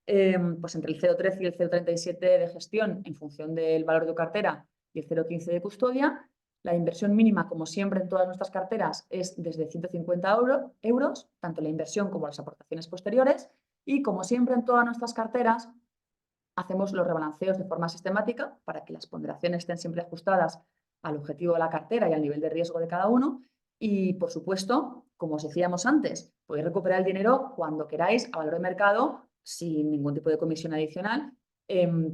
pues entre el 0,13 y el 0,37 de gestión en función del valor de cartera y el 0,15 de custodia. La inversión mínima, como siempre en todas nuestras carteras, es desde 150 euros, tanto la inversión como las aportaciones posteriores. Y como siempre en todas nuestras carteras, hacemos los rebalanceos de forma sistemática para que las ponderaciones estén siempre ajustadas al objetivo de la cartera y al nivel de riesgo de cada uno. Y, por supuesto, como os decíamos antes, podéis recuperar el dinero cuando queráis a valor de mercado sin ningún tipo de comisión adicional,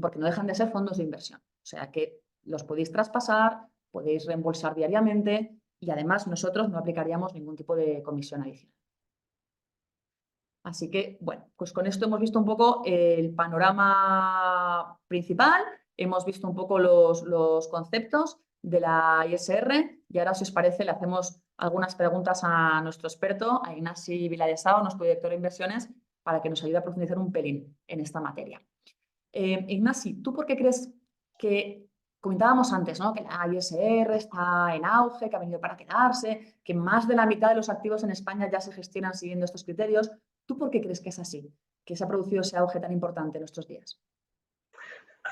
porque no dejan de ser fondos de inversión. O sea que los podéis traspasar, podéis reembolsar diariamente y, además, nosotros no aplicaríamos ningún tipo de comisión adicional. Así que, bueno, pues con esto hemos visto un poco el panorama principal, hemos visto un poco los conceptos de la ISR y ahora, si os parece, le hacemos algunas preguntas a nuestro experto, a Ignasi Viladesao, nuestro director de inversiones, para que nos ayude a profundizar un pelín en esta materia. Ignasi, ¿tú por qué crees que, comentábamos antes, ¿no?, que la ISR está en auge, que ha venido para quedarse, que más de la mitad de los activos en España ya se gestionan siguiendo estos criterios? ¿Tú por qué crees que es así, que se ha producido ese auge tan importante en estos días?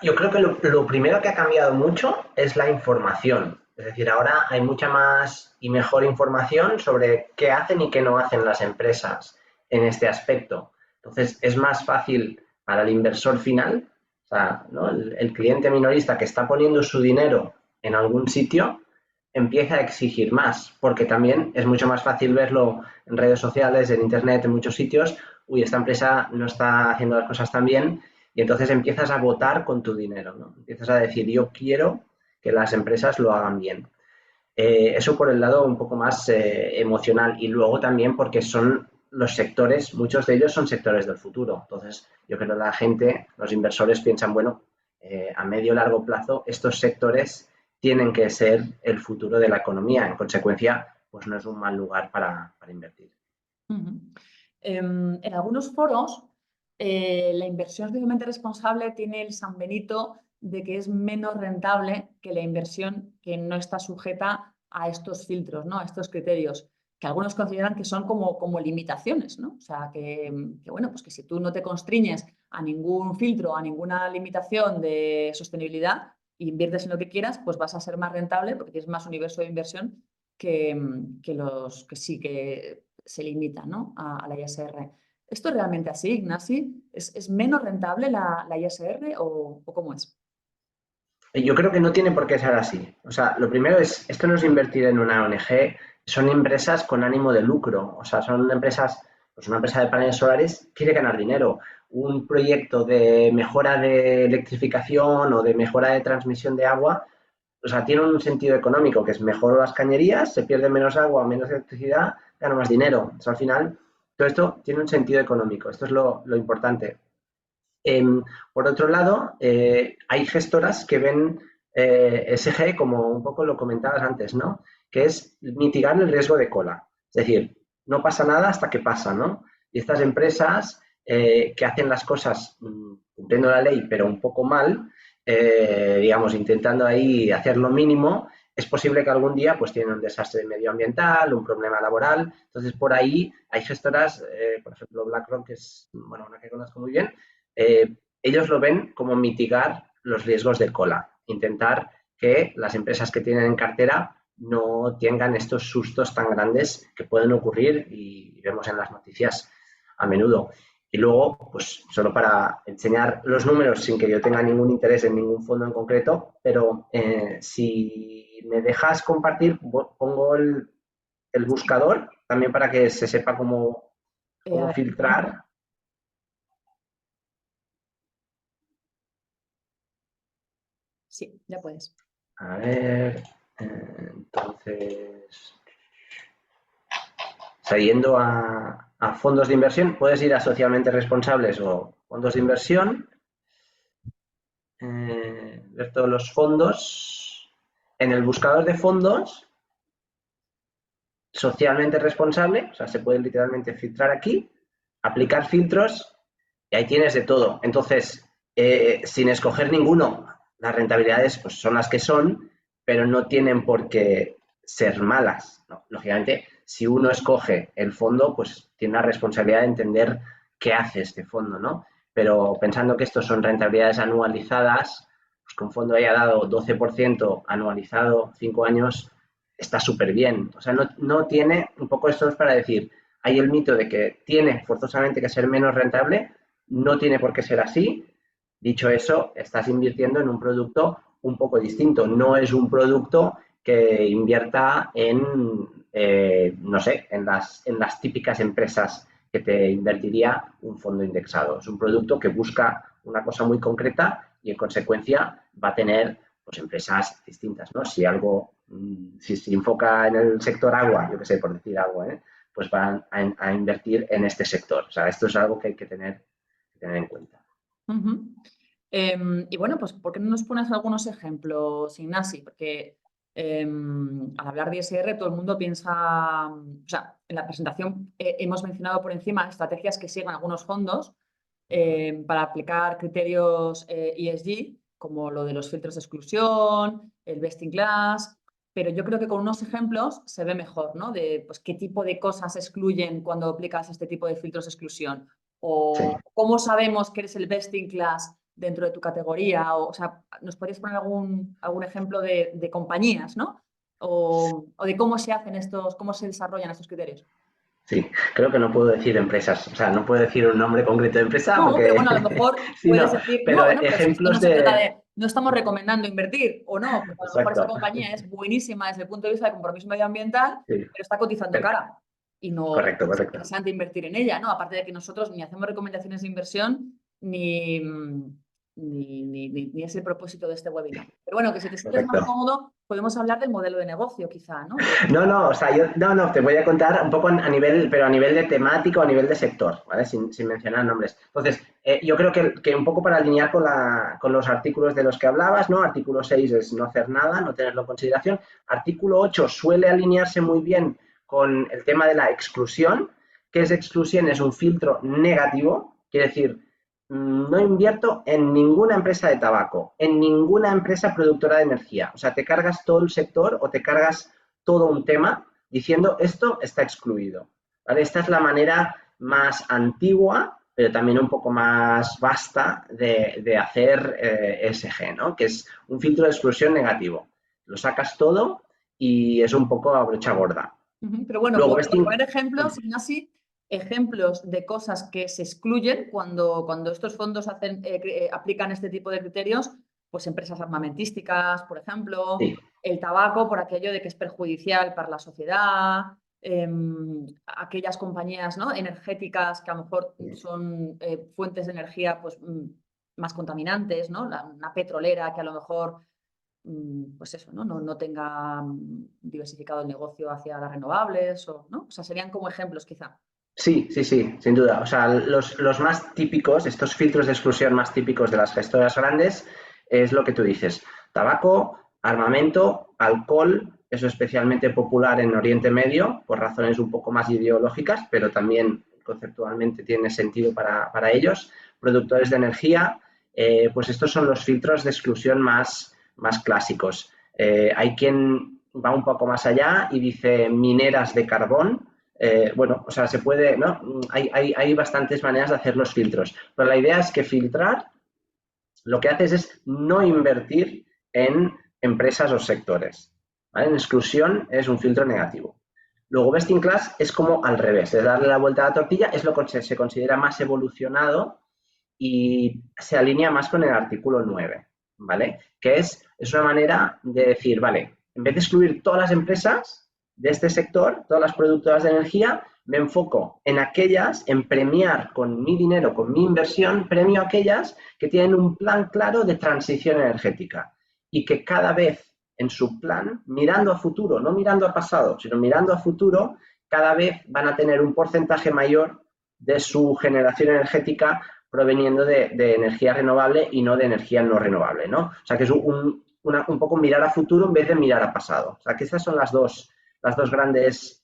Yo creo que lo primero que ha cambiado mucho es la información. Es decir, ahora hay mucha más y mejor información sobre qué hacen y qué no hacen las empresas en este aspecto. Entonces, es más fácil para el inversor final, o sea, ¿no?, el cliente minorista que está poniendo su dinero en algún sitio, empieza a exigir más, porque también es mucho más fácil verlo en redes sociales, en internet, en muchos sitios. Uy, esta empresa no está haciendo las cosas tan bien. Y entonces empiezas a votar con tu dinero, ¿no? Empiezas a decir, yo quiero que las empresas lo hagan bien. Eso por el lado un poco más emocional, y luego también porque son los sectores, muchos de ellos son sectores del futuro. Entonces, yo creo que la gente, los inversores piensan, bueno, a medio y largo plazo estos sectores tienen que ser el futuro de la economía. En consecuencia, pues no es un mal lugar para invertir. En algunos foros, la inversión socialmente responsable tiene el San Benito de que es menos rentable que la inversión que no está sujeta a estos filtros, ¿no?, a estos criterios, que algunos consideran que son como limitaciones, ¿no? O sea, bueno, pues que si tú no te constriñes a ningún filtro, a ninguna limitación de sostenibilidad, inviertes en lo que quieras, pues vas a ser más rentable porque tienes más universo de inversión que los que sí que se limitan, ¿no? a la ISR. ¿Esto es realmente así, Ignasi? ¿Es menos rentable la ISR o cómo es? Yo creo que no tiene por qué ser así. O sea, lo primero es, esto no es invertir en una ONG, son empresas con ánimo de lucro. O sea, son empresas, pues una empresa de paneles solares quiere ganar dinero. Un proyecto de mejora de electrificación o de mejora de transmisión de agua, o sea, tiene un sentido económico, que es mejor las cañerías, se pierde menos agua, menos electricidad, gano más dinero. O sea, al final, todo esto tiene un sentido económico. Esto es lo importante. Por otro lado, hay gestoras que ven SG como un poco lo comentabas antes, ¿no? Que es mitigar el riesgo de cola. Es decir, no pasa nada hasta que pasa, ¿no? Y estas empresas que hacen las cosas cumpliendo la ley, pero un poco mal, digamos, intentando ahí hacer lo mínimo, es posible que algún día pues tienen un desastre medioambiental, un problema laboral. Entonces, por ahí hay gestoras, por ejemplo, BlackRock, que es, bueno, una que conozco muy bien, ellos lo ven como mitigar los riesgos de cola, intentar que las empresas que tienen en cartera no tengan estos sustos tan grandes que pueden ocurrir y vemos en las noticias a menudo. Y luego, pues solo para enseñar los números sin que yo tenga ningún interés en ningún fondo en concreto, pero si me dejas compartir, pongo el buscador también para que se sepa A cómo ver, un momento. filtrar. Sí, ya puedes. A ver, entonces, saliendo a fondos de inversión, puedes ir a socialmente responsables o fondos de inversión, ver todos los fondos. En el buscador de fondos, socialmente responsable, o sea, se puede literalmente filtrar aquí, aplicar filtros y ahí tienes de todo. Entonces, sin escoger ninguno, las rentabilidades pues, son las que son, pero no tienen por qué ser malas, ¿no? Lógicamente, si uno escoge el fondo, pues tiene la responsabilidad de entender qué hace este fondo, ¿no? Pero pensando que estos son rentabilidades anualizadas, pues que un fondo haya dado 12% anualizado 5 años, está súper bien. O sea, no tiene, un poco esto es para decir, hay el mito de que tiene forzosamente que ser menos rentable, no tiene por qué ser así. Dicho eso, estás invirtiendo en un producto un poco distinto. No es un producto que invierta no sé, en las típicas empresas que te invertiría un fondo indexado. Es un producto que busca una cosa muy concreta y en consecuencia va a tener pues, empresas distintas, ¿no? Si algo, si se enfoca en el sector agua, yo qué sé, por decir agua, pues van a invertir en este sector. O sea, esto es algo que hay que tener en cuenta. Ujú. Y bueno, pues ¿por qué no nos pones algunos ejemplos, Ignasi? Porque al hablar de ISR todo el mundo piensa, o sea, en la presentación hemos mencionado por encima estrategias que siguen algunos fondos para aplicar criterios ESG, como lo de los filtros de exclusión, el best in class, pero yo creo que con unos ejemplos se ve mejor, ¿no? De pues, qué tipo de cosas excluyen cuando aplicas este tipo de filtros de exclusión Sí. o cómo sabemos que eres el best in class dentro de tu categoría. O sea, ¿nos podrías poner algún ejemplo de compañías, ¿no? O de cómo se hacen estos, cómo se desarrollan estos criterios. Sí, creo que no puedo decir empresas, o sea, no puedo decir un nombre concreto de empresa No, pero porque, bueno, a lo mejor sí, puedes no, decir, no, pero bueno, pero es que esto no ejemplos se trata de, de, no estamos recomendando invertir o no, porque a lo mejor esa exacto, compañía es buenísima desde el punto de vista de compromiso medioambiental, sí, pero está cotizando pero- cara y no correcto, es correcto, interesante invertir en ella, ¿no? Aparte de que nosotros ni hacemos recomendaciones de inversión ni es el propósito de este webinar. Pero bueno, que si te sientes más correcto. cómodo, podemos hablar del modelo de negocio quizá, ¿no? De, No, no, o sea, no, te voy a contar un poco a nivel, pero a nivel de temático, a nivel de sector, ¿vale? Sin mencionar nombres. Entonces, yo creo que un poco para alinear con los artículos de los que hablabas, ¿no? Artículo 6 es no hacer nada, no tenerlo en consideración. Artículo 8 suele alinearse muy bien con el tema de la exclusión. ¿Qué es exclusión? Es un filtro negativo, quiere decir, no invierto en ninguna empresa de tabaco, en ninguna empresa productora de energía. O sea, te cargas todo el sector o te cargas todo un tema diciendo esto está excluido. ¿Vale? Esta es la manera más antigua pero también un poco más vasta de hacer ESG, ¿no? Que es un filtro de exclusión negativo. Lo sacas todo y es un poco a brocha gorda. Pero bueno, Luego, por poner ejemplos, Ignasi, ejemplos de cosas que se excluyen cuando estos fondos aplican este tipo de criterios, pues empresas armamentísticas, por ejemplo, sí, el tabaco por aquello de que es perjudicial para la sociedad, aquellas compañías, ¿no?, energéticas que a lo mejor son fuentes de energía pues, más contaminantes, ¿no? Una petrolera que a lo mejor pues eso, ¿no? No tenga diversificado el negocio hacia las renovables, ¿no? O sea, serían como ejemplos quizá. sí, sí, sí, sin duda. O sea, los más típicos, estos filtros de exclusión más típicos de las gestoras grandes, es lo que tú dices. Tabaco, armamento, alcohol, eso es especialmente popular en Oriente Medio, por razones un poco más ideológicas, pero también conceptualmente tiene sentido para ellos. Productores de energía, pues estos son los filtros de exclusión más clásicos. Hay quien va un poco más allá y dice mineras de carbón. Bueno, o sea, se puede, ¿no? Hay bastantes maneras de hacer los filtros, pero la idea es que filtrar lo que haces es no invertir en empresas o sectores. ¿Vale? En exclusión es un filtro negativo. Luego, best in class es como al revés, es darle la vuelta a la tortilla, es lo que se considera más evolucionado y se alinea más con el artículo 9, ¿vale? Que es una manera de decir, vale, en vez de excluir todas las empresas de este sector, todas las productoras de energía, me enfoco en aquellas, en premiar con mi dinero, con mi inversión, premio a aquellas que tienen un plan claro de transición energética y que cada vez en su plan, mirando a futuro, no mirando a pasado, sino mirando a futuro, cada vez van a tener un porcentaje mayor de su generación energética proveniendo de energía renovable y no de energía no renovable, ¿no? O sea, que es un poco mirar a futuro en vez de mirar a pasado. O sea, que estas son las dos grandes,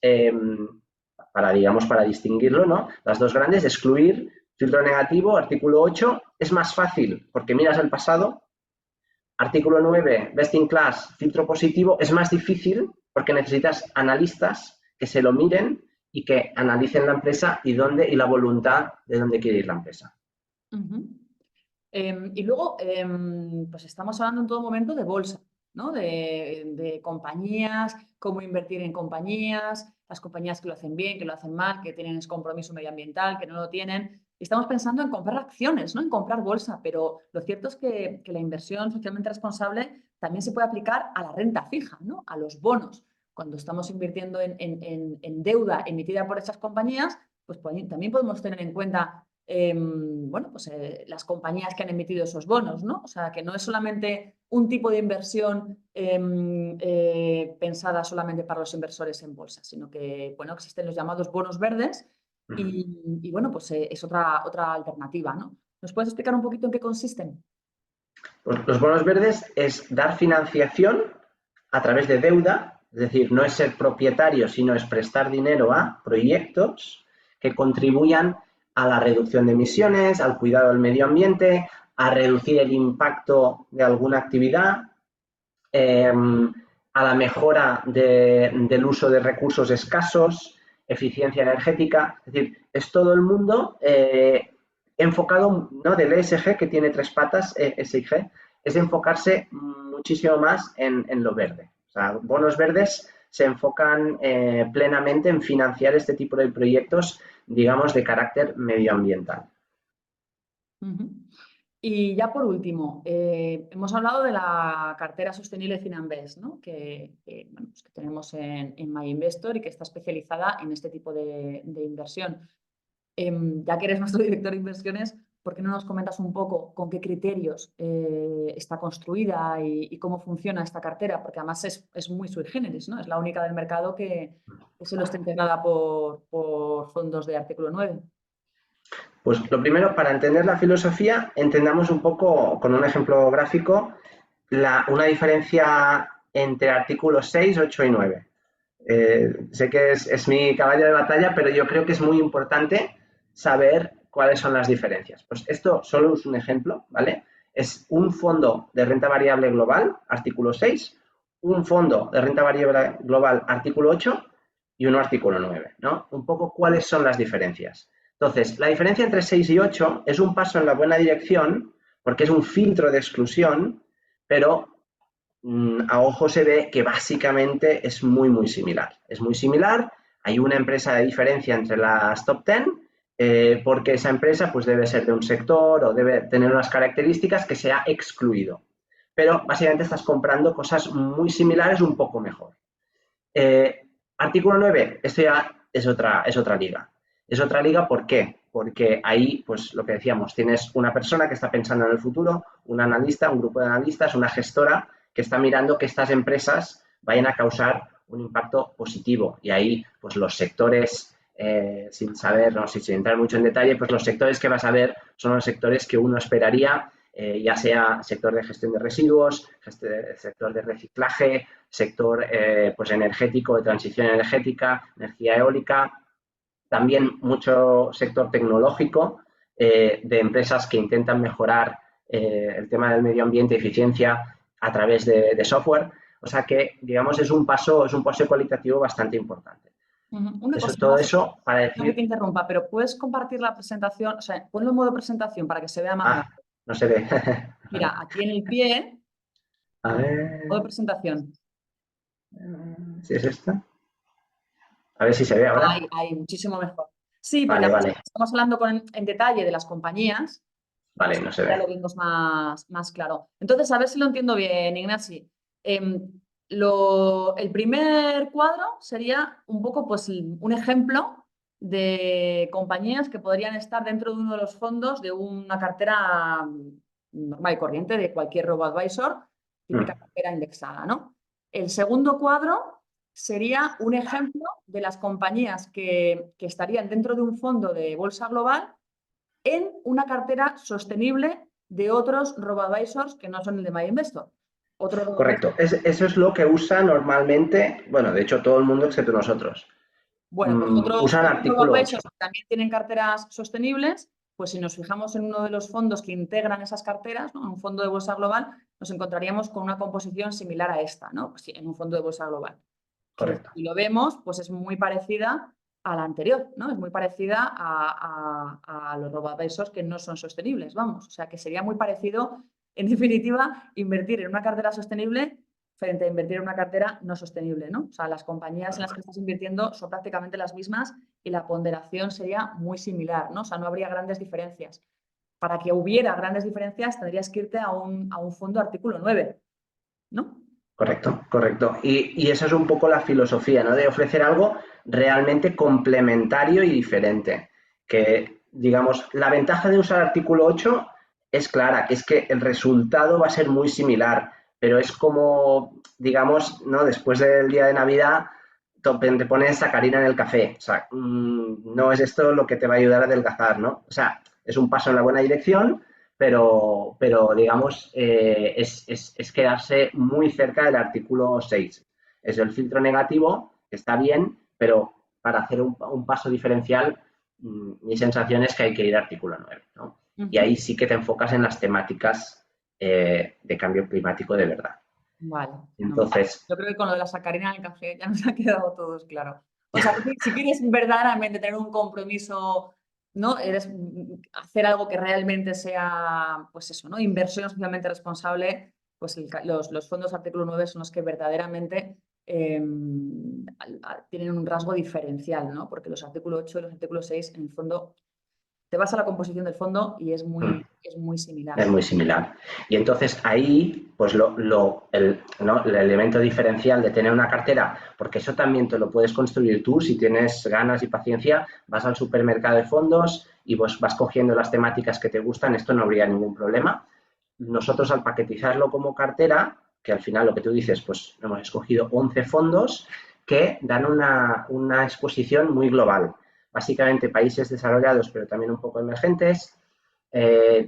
para distinguirlo, ¿no? Las dos grandes, excluir, filtro negativo, artículo 8, es más fácil porque miras el pasado. Artículo 9, best in class, filtro positivo, es más difícil porque necesitas analistas que se lo miren y que analicen la empresa y la voluntad de dónde quiere ir la empresa. Y luego, pues estamos hablando en todo momento de bolsa, ¿no? De compañías, cómo invertir en compañías, las compañías que lo hacen bien, que lo hacen mal, que tienen ese compromiso medioambiental, que no lo tienen. Estamos pensando en comprar acciones, ¿no? En comprar bolsa, pero lo cierto es que la inversión socialmente responsable también se puede aplicar a la renta fija, ¿no? A los bonos. Cuando estamos invirtiendo en deuda emitida por esas compañías, pues también podemos tener en cuenta bueno, pues las compañías que han emitido esos bonos, ¿no? O sea, que no es solamente un tipo de inversión pensada solamente para los inversores en bolsa, sino que, bueno, existen los llamados bonos verdes y bueno, pues es otra alternativa, ¿no? ¿Nos puedes explicar un poquito en qué consisten? Pues los bonos verdes es dar financiación a través de deuda, es decir, no es ser propietario, sino es prestar dinero a proyectos que contribuyan a la reducción de emisiones, al cuidado del medio ambiente, a reducir el impacto de alguna actividad, a la mejora del uso de recursos escasos, eficiencia energética, es decir, es todo el mundo enfocado, ¿no? Del ESG, que tiene tres patas, SIG, es enfocarse muchísimo más en lo verde. O sea, bonos verdes se enfocan plenamente en financiar este tipo de proyectos, digamos, de carácter medioambiental. Y ya por último, hemos hablado de la cartera sostenible Finanbest, ¿no? Bueno, pues que tenemos en MyInvestor y que está especializada en este tipo de inversión. Ya que eres nuestro director de inversiones, ¿por qué no nos comentas un poco con qué criterios está construida y cómo funciona esta cartera? Porque además es muy sui generis, ¿no? Es la única del mercado que solo está integrada por fondos de artículo 9. Pues lo primero, para entender la filosofía, entendamos un poco con un ejemplo gráfico una diferencia entre artículos 6, 8 y 9. Sé que es mi caballo de batalla, pero yo creo que es muy importante saber cuáles son las diferencias. Pues esto solo es un ejemplo, ¿vale? Es un fondo de renta variable global, artículo 6, un fondo de renta variable global, artículo 8, y un artículo 9, ¿no? Un poco cuáles son las diferencias. Entonces, la diferencia entre 6 y 8 es un paso en la buena dirección porque es un filtro de exclusión, pero a ojo se ve que básicamente es muy, muy similar. Es muy similar, hay una empresa de diferencia entre las top 10, porque esa empresa pues debe ser de un sector o debe tener unas características que se ha excluido. Pero básicamente estás comprando cosas muy similares un poco mejor. Artículo 9, esto ya es otra liga. Es otra liga, ¿por qué? Porque ahí, pues lo que decíamos, tienes una persona que está pensando en el futuro, un analista, un grupo de analistas, una gestora que está mirando que estas empresas vayan a causar un impacto positivo. Y ahí, pues los sectores, sin saber, no sé, sin entrar mucho en detalle, pues los sectores que vas a ver son los sectores que uno esperaría, ya sea sector de gestión de residuos, sector de reciclaje, sector pues energético, de transición energética, energía eólica, también mucho sector tecnológico, de empresas que intentan mejorar el tema del medio ambiente y eficiencia a través de software. O sea que, digamos, es un paso cualitativo bastante importante. Una cosa Todo más, eso para no que te decir... interrumpa, pero puedes compartir la presentación, o sea, ponlo en modo presentación para que se vea más Ah, grande. no se ve. Mira, aquí en el pie, A modo ver presentación. si es esta. A ver si se ve ahora. Hay, muchísimo mejor. Sí, porque Vale, además vale. estamos hablando en detalle de las compañías, Vale, pues no se ya ve. lo vimos más claro. Entonces, a ver si lo entiendo bien, Ignasi. El primer cuadro sería un poco pues, un ejemplo de compañías que podrían estar dentro de uno de los fondos de una cartera normal y corriente de cualquier robo-advisor, típica cartera indexada, ¿no? El segundo cuadro sería un ejemplo de las compañías que estarían dentro de un fondo de bolsa global en una cartera sostenible de otros robo-advisors que no son el de MyInvestor. Otro robo-advisor. Correcto. Eso es lo que usa normalmente, bueno, de hecho todo el mundo excepto nosotros. Bueno, pues Usan otros artículo 8. robo-advisors que también tienen carteras sostenibles, pues si nos fijamos en uno de los fondos que integran esas carteras, ¿no? En un fondo de bolsa global, nos encontraríamos con una composición similar a esta, ¿no? Pues sí, en un fondo de bolsa global. Que Correcto. si lo vemos, pues es muy parecida a la anterior, ¿no? Es muy parecida a los robo-advisors que no son sostenibles, vamos. O sea, que sería muy parecido, en definitiva, invertir en una cartera sostenible frente a invertir en una cartera no sostenible, ¿no? O sea, las compañías en las que estás invirtiendo son prácticamente las mismas y la ponderación sería muy similar, ¿no? O sea, no habría grandes diferencias. Para que hubiera grandes diferencias tendrías que irte a un fondo artículo 9, ¿no? Correcto, correcto. Y esa es un poco la filosofía, ¿no? De ofrecer algo realmente complementario y diferente. Que, digamos, la ventaja de usar artículo 8 es clara, que es que el resultado va a ser muy similar, pero es como, digamos, ¿no? Después del día de Navidad te pones sacarina en el café. O sea, no es esto lo que te va a ayudar a adelgazar, ¿no? O sea, es un paso en la buena dirección, pero digamos, es quedarse muy cerca del artículo 6. Es el filtro negativo, que está bien, pero para hacer un paso diferencial, mi sensación es que hay que ir al artículo 9, ¿no? Y ahí sí que te enfocas en las temáticas de cambio climático de verdad. Vale, fenomenal. Entonces, Yo creo que con lo de la sacarina en el café ya nos ha quedado todos claro. O sea, si quieres verdaderamente tener un compromiso, ¿no? Hacer algo que realmente sea, pues eso, ¿no? Inversión socialmente responsable, pues los fondos artículo 9 son los que verdaderamente tienen un rasgo diferencial, ¿no? Porque los artículo 8 y los artículo 6, en el fondo, te vas a la composición del fondo y es muy similar. es muy similar. Y entonces ahí, pues ¿no? El elemento diferencial de tener una cartera, porque eso también te lo puedes construir tú, si tienes ganas y paciencia, vas al supermercado de fondos y vos vas cogiendo las temáticas que te gustan, esto no habría ningún problema. Nosotros al paquetizarlo como cartera, que al final lo que tú dices, pues hemos escogido 11 fondos que dan una exposición muy global. Básicamente países desarrollados, pero también un poco emergentes,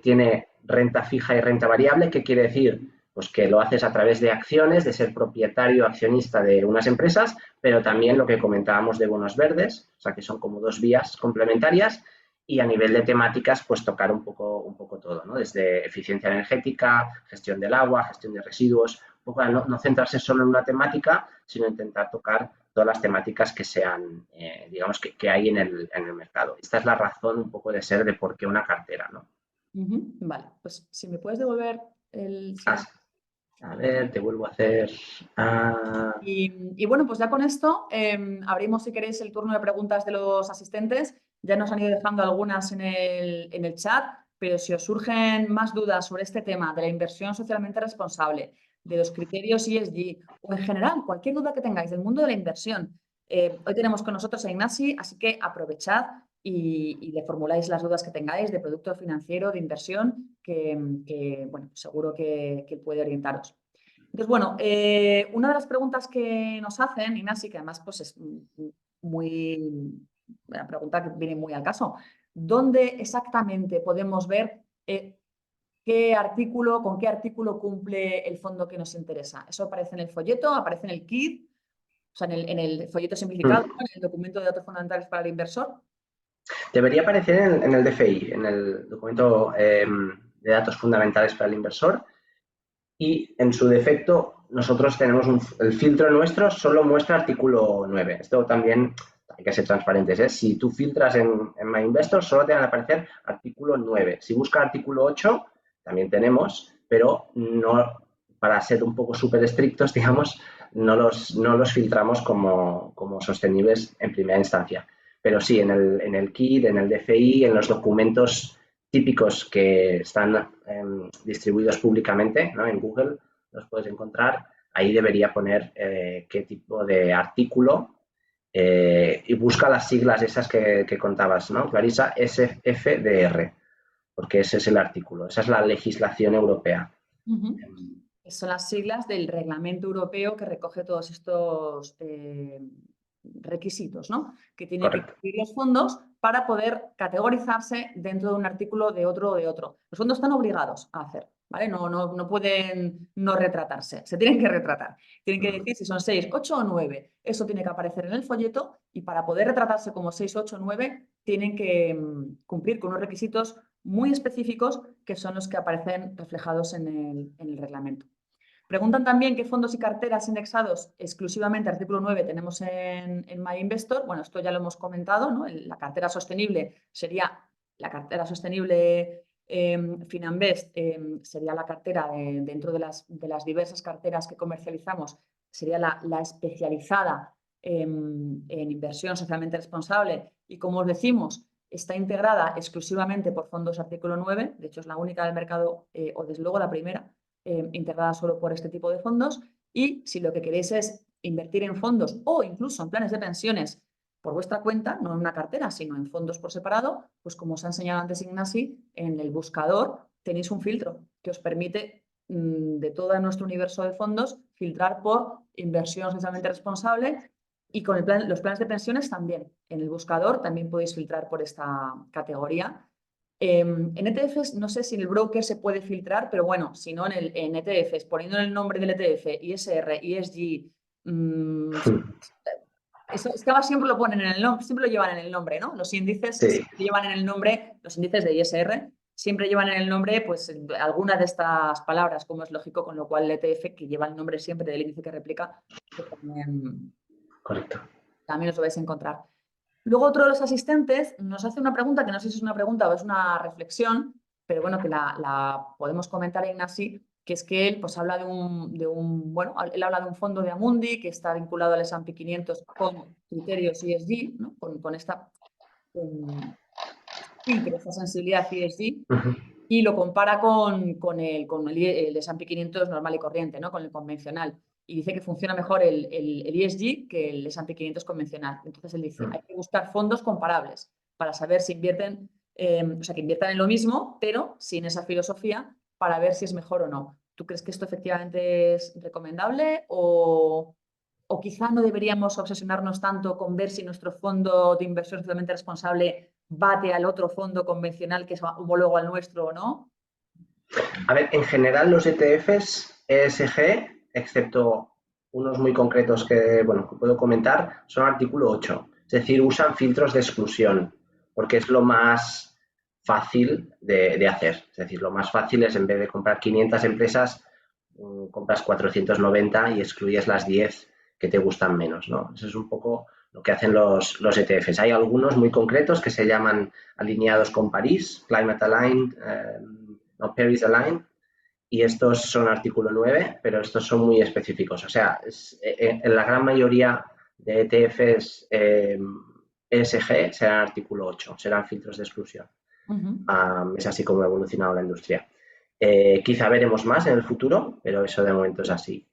tiene renta fija y renta variable. ¿Qué quiere decir? Pues que lo haces a través de acciones, de ser propietario accionista de unas empresas, pero también lo que comentábamos de bonos verdes, o sea que son como dos vías complementarias, y a nivel de temáticas, pues tocar un poco todo, ¿no? Desde eficiencia energética, gestión del agua, gestión de residuos, un poco no centrarse solo en una temática, sino intentar tocar todas las temáticas que sean, digamos, que hay en el mercado. Esta es la razón un poco de ser de por qué una cartera, ¿no? Vale, pues si me puedes devolver el Ah, siguiente. a ver, te vuelvo a hacer. Y bueno, pues ya con esto abrimos, si queréis, el turno de preguntas de los asistentes. Ya nos han ido dejando algunas en el chat, pero si os surgen más dudas sobre este tema de la inversión socialmente responsable, de los criterios ESG o en general cualquier duda que tengáis del mundo de la inversión, hoy tenemos con nosotros a Ignasi, así que aprovechad y le formuláis las dudas que tengáis de producto financiero, de inversión, bueno, seguro que puede orientaros. Entonces, bueno, una de las preguntas que nos hacen, Inasi, que además pues, es una pregunta que viene muy al caso, ¿dónde exactamente podemos ver con qué artículo cumple el fondo que nos interesa? ¿Eso aparece en el folleto, aparece en el KID, o sea, en el folleto simplificado, ¿no? En el documento de datos fundamentales para el inversor? Debería aparecer en el DFI, en el documento de datos fundamentales para el inversor, y en su defecto nosotros tenemos el filtro nuestro solo muestra artículo 9. Esto también hay que ser transparentes, ¿eh? Si tú filtras en MyInvestor solo te van a aparecer artículo 9. Si buscas artículo 8 también tenemos, pero no, para ser un poco súper estrictos, digamos, no los filtramos como sostenibles en primera instancia. Pero sí, en el KID, en el DFI, en los documentos típicos que están distribuidos públicamente, ¿no? En Google los puedes encontrar. Ahí debería poner qué tipo de artículo y busca las siglas esas que contabas, ¿no, Clarisa? SFDR, porque ese es el artículo, esa es la legislación europea. Son las siglas del Reglamento Europeo que recoge todos estos requisitos, ¿no? Que tienen que Correcto. cumplir los fondos para poder categorizarse dentro de un artículo, de otro o de otro. Los fondos están obligados a hacer, ¿vale? No pueden no retratarse, se tienen que retratar. Tienen que decir si son 6, 8 o 9. Eso tiene que aparecer en el folleto y para poder retratarse como 6, 8 o 9 tienen que cumplir con unos requisitos muy específicos que son los que aparecen reflejados en el reglamento. Preguntan también qué fondos y carteras indexados exclusivamente artículo 9 tenemos en MyInvestor. Bueno, esto ya lo hemos comentado, ¿no? La cartera sostenible sería la cartera sostenible Finanbest, sería la cartera dentro de las diversas carteras que comercializamos, sería la especializada en inversión socialmente responsable y, como os decimos, está integrada exclusivamente por fondos artículo 9, de hecho es la única del mercado, o desde luego la primera, integrada solo por este tipo de fondos. Y si lo que queréis es invertir en fondos o incluso en planes de pensiones por vuestra cuenta, no en una cartera, sino en fondos por separado, pues como os ha enseñado antes Ignasi, en el buscador tenéis un filtro que os permite de todo nuestro universo de fondos filtrar por inversión socialmente responsable y con los planes de pensiones también. En el buscador también podéis filtrar por esta categoría. En ETFs no sé si en el broker se puede filtrar, pero bueno, si no en ETFs, poniendo el nombre del ETF, ISR, ESG, eso es que ahora siempre lo ponen en el nombre, siempre lo llevan en el nombre, ¿no? Los índices Sí, siempre llevan en el nombre, los índices de ISR siempre llevan en el nombre, pues, alguna de estas palabras, como es lógico, con lo cual el ETF, que lleva el nombre siempre del índice que replica, pues correcto. también os lo vais a encontrar. Luego otro de los asistentes nos hace una pregunta que no sé si es una pregunta o es una reflexión, pero bueno, que la podemos comentar en así, que es que él pues habla bueno, él habla de un fondo de Amundi que está vinculado al S&P 500 con criterios ESG, ¿no? Con esta filtro, esta sensibilidad ESG, y lo compara con el S&P 500 normal y corriente, ¿no? Con el convencional. Y dice que funciona mejor el ESG que el S&P 500 convencional. Entonces él dice, hay que buscar fondos comparables para saber si invierten, o sea, que inviertan en lo mismo, pero sin esa filosofía para ver si es mejor o no. ¿Tú crees que esto efectivamente es recomendable o quizá no deberíamos obsesionarnos tanto con ver si nuestro fondo de inversión socialmente responsable bate al otro fondo convencional que es homólogo al nuestro o no? A ver, en general los ETFs ESG, excepto unos muy concretos que puedo comentar, son artículo 8. Es decir, usan filtros de exclusión, porque es lo más fácil de hacer. Es decir, lo más fácil es, en vez de comprar 500 empresas, compras 490 y excluyes las 10 que te gustan menos, ¿no? Eso es un poco lo que hacen los ETFs. Hay algunos muy concretos que se llaman alineados con París, Climate Aligned, no, Paris Aligned, y estos son artículo 9, pero estos son muy específicos. O sea, en la gran mayoría de ETFs ESG serán artículo 8, serán filtros de exclusión. Es así como ha evolucionado la industria. Quizá veremos más en el futuro, pero eso de momento es así.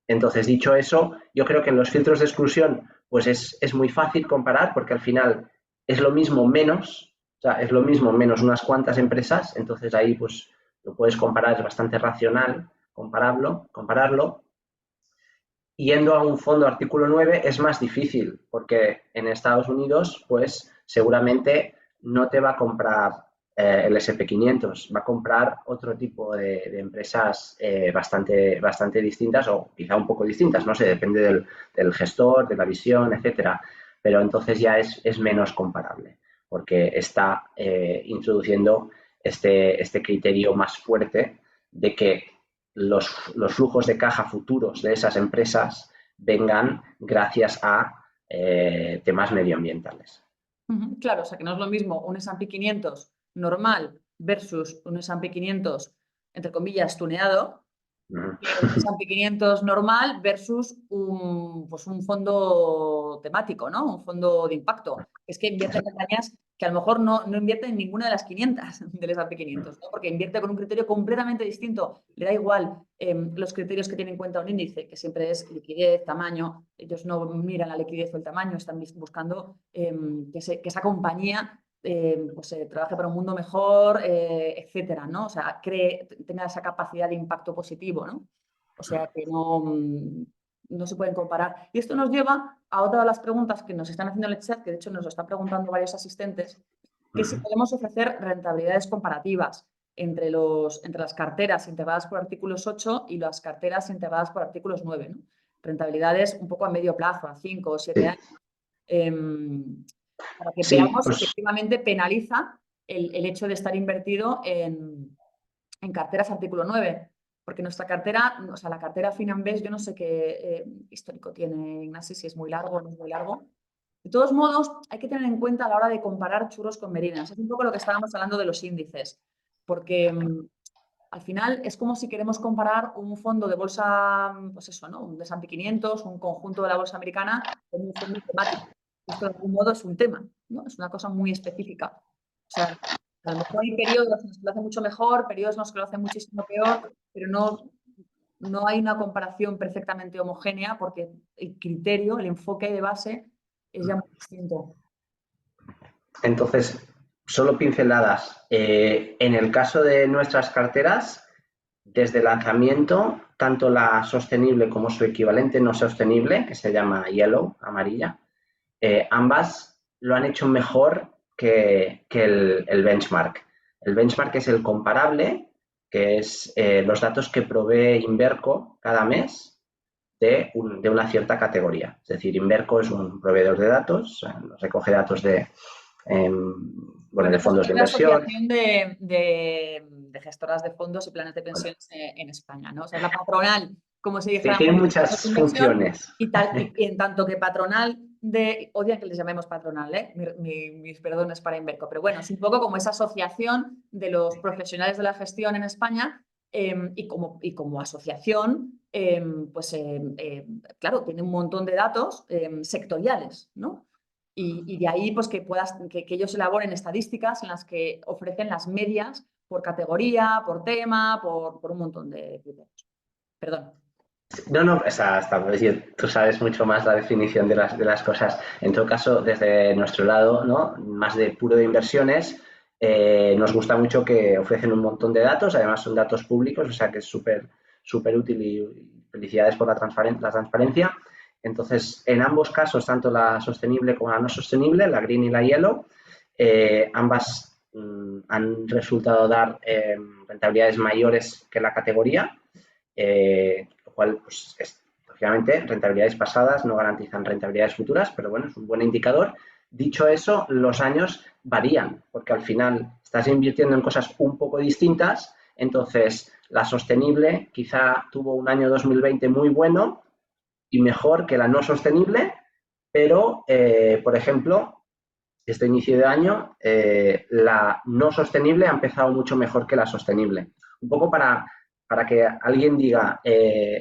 Entonces, dicho eso, yo creo que en los filtros de exclusión pues es muy fácil comparar porque al final es lo mismo menos, o sea, es lo mismo menos unas cuantas empresas, entonces ahí pues lo puedes comparar, es bastante racional compararlo. Yendo a un fondo artículo 9 es más difícil porque en Estados Unidos pues seguramente no te va a comprar el SP500, va a comprar otro tipo de empresas bastante distintas o quizá un poco distintas, no sé, depende del gestor, de la visión, etcétera, pero entonces ya es menos comparable porque está introduciendo este criterio más fuerte de que los flujos de caja futuros de esas empresas vengan gracias a temas medioambientales. Claro, o sea que no es lo mismo un S&P 500 normal versus un S&P 500, entre comillas, tuneado, que un S&P 500 normal versus pues un fondo temático, ¿no? Un fondo de impacto. Es que invierte en compañías que a lo mejor no invierte en ninguna de las 500 del S&P 500, ¿no? Porque invierte con un criterio completamente distinto. Le da igual los criterios que tiene en cuenta un índice, que siempre es liquidez, tamaño. Ellos no miran la liquidez o el tamaño, están buscando que esa compañía pues, trabaje para un mundo mejor, etcétera, ¿no? O sea, tenga esa capacidad de impacto positivo, ¿no? O sea, que no se pueden comparar. Y esto nos lleva a otra de las preguntas que nos están haciendo en el chat, que de hecho nos lo están preguntando varios asistentes, que si podemos ofrecer rentabilidades comparativas entre las carteras integradas por artículos 8 y las carteras integradas por artículos 9, ¿no? Rentabilidades un poco a medio plazo, a 5 o 7 años. Para que Sí, veamos si pues efectivamente penaliza el hecho de estar invertido en carteras artículo 9. Porque nuestra cartera, o sea, la cartera Finanbest, yo no sé qué histórico tiene, Ignacio, si es muy largo o no es muy largo. De todos modos, hay que tener en cuenta a la hora de comparar churros con merinas. Es un poco lo que estábamos hablando de los índices. Porque al final es como si queremos comparar un fondo de bolsa, pues eso, ¿no? Un S&P 500, un conjunto de la bolsa americana con un fondo temático. Esto de algún modo es un tema, ¿no? Es una cosa muy específica. O sea, a lo mejor hay periodos en los que lo hace mucho mejor, periodos en los que lo hace muchísimo peor, pero no hay una comparación perfectamente homogénea porque el criterio, el enfoque de base es ya muy distinto. entonces, solo pinceladas. En el caso de nuestras carteras, desde el lanzamiento, tanto la sostenible como su equivalente no sostenible, que se llama Yellow, amarilla, ambas lo han hecho mejor que el benchmark. El benchmark es el comparable, que es los datos que provee Inverco cada mes de una cierta categoría. Es decir, Inverco es un proveedor de datos, recoge datos de Bueno, esto es fondos de una inversión. asociación de gestoras de fondos y planes de Bueno, pensiones en España, ¿no? O sea, es la patronal, como si tiene dijéramos, de muchas inversión funciones. y en tanto que patronal odian que les llamemos patronal, ¿eh? Mis perdones para Inverco, pero bueno, es un poco como esa asociación de los profesionales de la gestión en España y como asociación, claro, tiene un montón de datos sectoriales, ¿no? Y de ahí pues que ellos elaboren estadísticas en las que ofrecen las medias por categoría, por tema, por un montón de criterios. Perdón. No, tú sabes mucho más la definición de las cosas. En todo caso, desde nuestro lado, ¿no? Más de puro de inversiones, nos gusta mucho que ofrecen un montón de datos, además son datos públicos, o sea que es súper útil y felicidades por la transparencia. Entonces, en ambos casos, tanto la sostenible como la no sostenible, la green y la yellow, ambas han resultado dar rentabilidades mayores que la categoría. Lo cual, pues, lógicamente, rentabilidades pasadas no garantizan rentabilidades futuras, pero bueno, es un buen indicador. Dicho eso, los años varían, porque al final estás invirtiendo en cosas un poco distintas, entonces la sostenible quizá tuvo un año 2020 muy bueno y mejor que la no sostenible, pero, por ejemplo, este inicio de año, la no sostenible ha empezado mucho mejor que la sostenible. Un poco para que alguien diga,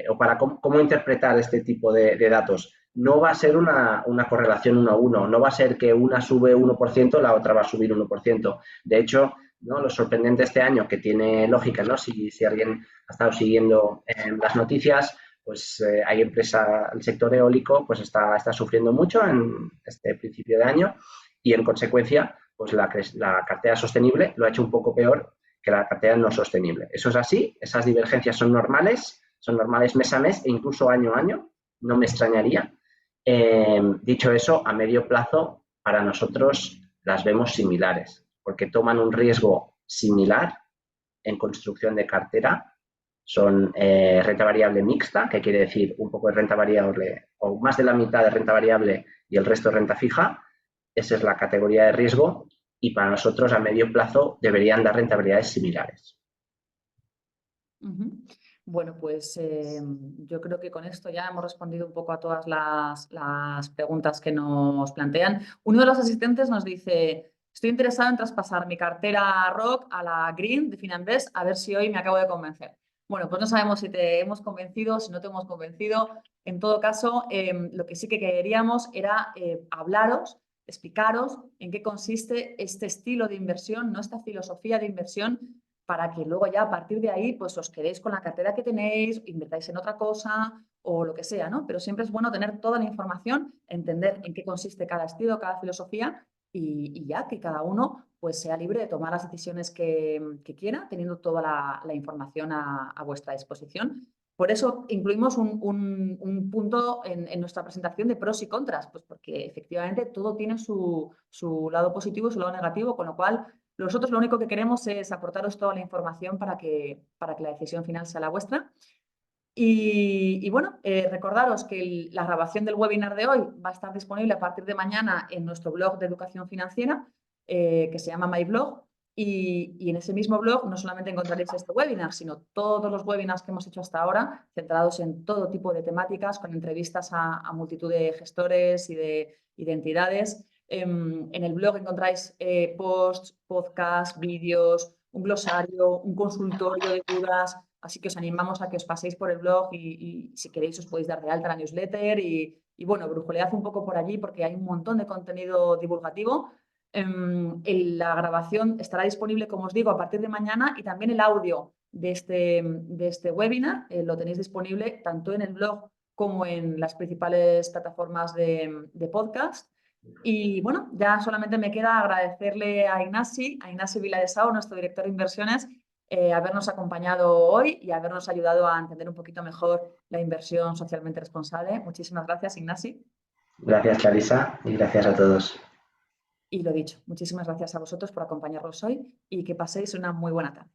o para cómo interpretar este tipo de datos. No va a ser una correlación 1 a 1, no va a ser que una sube 1%, la otra va a subir 1%. De hecho, ¿no? Lo sorprendente este año, que tiene lógica, ¿no? Si alguien ha estado siguiendo las noticias, pues hay empresa, el sector eólico pues está sufriendo mucho en este principio de año y en consecuencia pues la cartera sostenible lo ha hecho un poco peor que la cartera no sostenible. Eso es así, esas divergencias son normales mes a mes e incluso año a año, no me extrañaría. Dicho eso, a medio plazo para nosotros las vemos similares, porque toman un riesgo similar en construcción de cartera. Son renta variable mixta, que quiere decir un poco de renta variable o más de la mitad de renta variable y el resto de renta fija. Esa es la categoría de riesgo y para nosotros a medio plazo deberían dar rentabilidades similares. Bueno, pues yo creo que con esto ya hemos respondido un poco a todas las preguntas que nos plantean. Uno de los asistentes nos dice, estoy interesado en traspasar mi cartera ROC a la Green de Finanbest, a ver si hoy me acabo de convencer. Bueno, pues no sabemos si te hemos convencido, si no te hemos convencido. En todo caso, lo que sí que queríamos era hablaros, explicaros en qué consiste este estilo de inversión, ¿no? Esta filosofía de inversión, para que luego ya a partir de ahí pues os quedéis con la cartera que tenéis, invertáis en otra cosa o lo que sea, ¿no? Pero siempre es bueno tener toda la información, entender en qué consiste cada estilo, cada filosofía y ya que cada uno pues sea libre de tomar las decisiones que quiera, teniendo toda la información a vuestra disposición. Por eso incluimos un punto en nuestra presentación de pros y contras, pues porque efectivamente todo tiene su lado positivo y su lado negativo, con lo cual nosotros lo único que queremos es aportaros toda la información para que la decisión final sea la vuestra. Y bueno, recordaros que la grabación del webinar de hoy va a estar disponible a partir de mañana en nuestro blog de educación financiera, que se llama MyBlog. Y en ese mismo blog no solamente encontraréis este webinar, sino todos los webinars que hemos hecho hasta ahora, centrados en todo tipo de temáticas, con entrevistas a multitud de gestores y de entidades. En el blog encontráis posts, podcasts, vídeos, un glosario, un consultorio de dudas. Así que os animamos a que os paséis por el blog y si queréis os podéis dar de alta la newsletter y bueno, brujulead un poco por allí porque hay un montón de contenido divulgativo. La grabación estará disponible, como os digo, a partir de mañana y también el audio de este webinar lo tenéis disponible tanto en el blog como en las principales plataformas de podcast. Y bueno, ya solamente me queda agradecerle a Ignasi Viladesau, nuestro director de inversiones, habernos acompañado hoy y habernos ayudado a entender un poquito mejor la inversión socialmente responsable. Muchísimas gracias, Ignasi. Gracias, Clarisa, y gracias a todos. Y lo dicho, muchísimas gracias a vosotros por acompañarnos hoy y que paséis una muy buena tarde.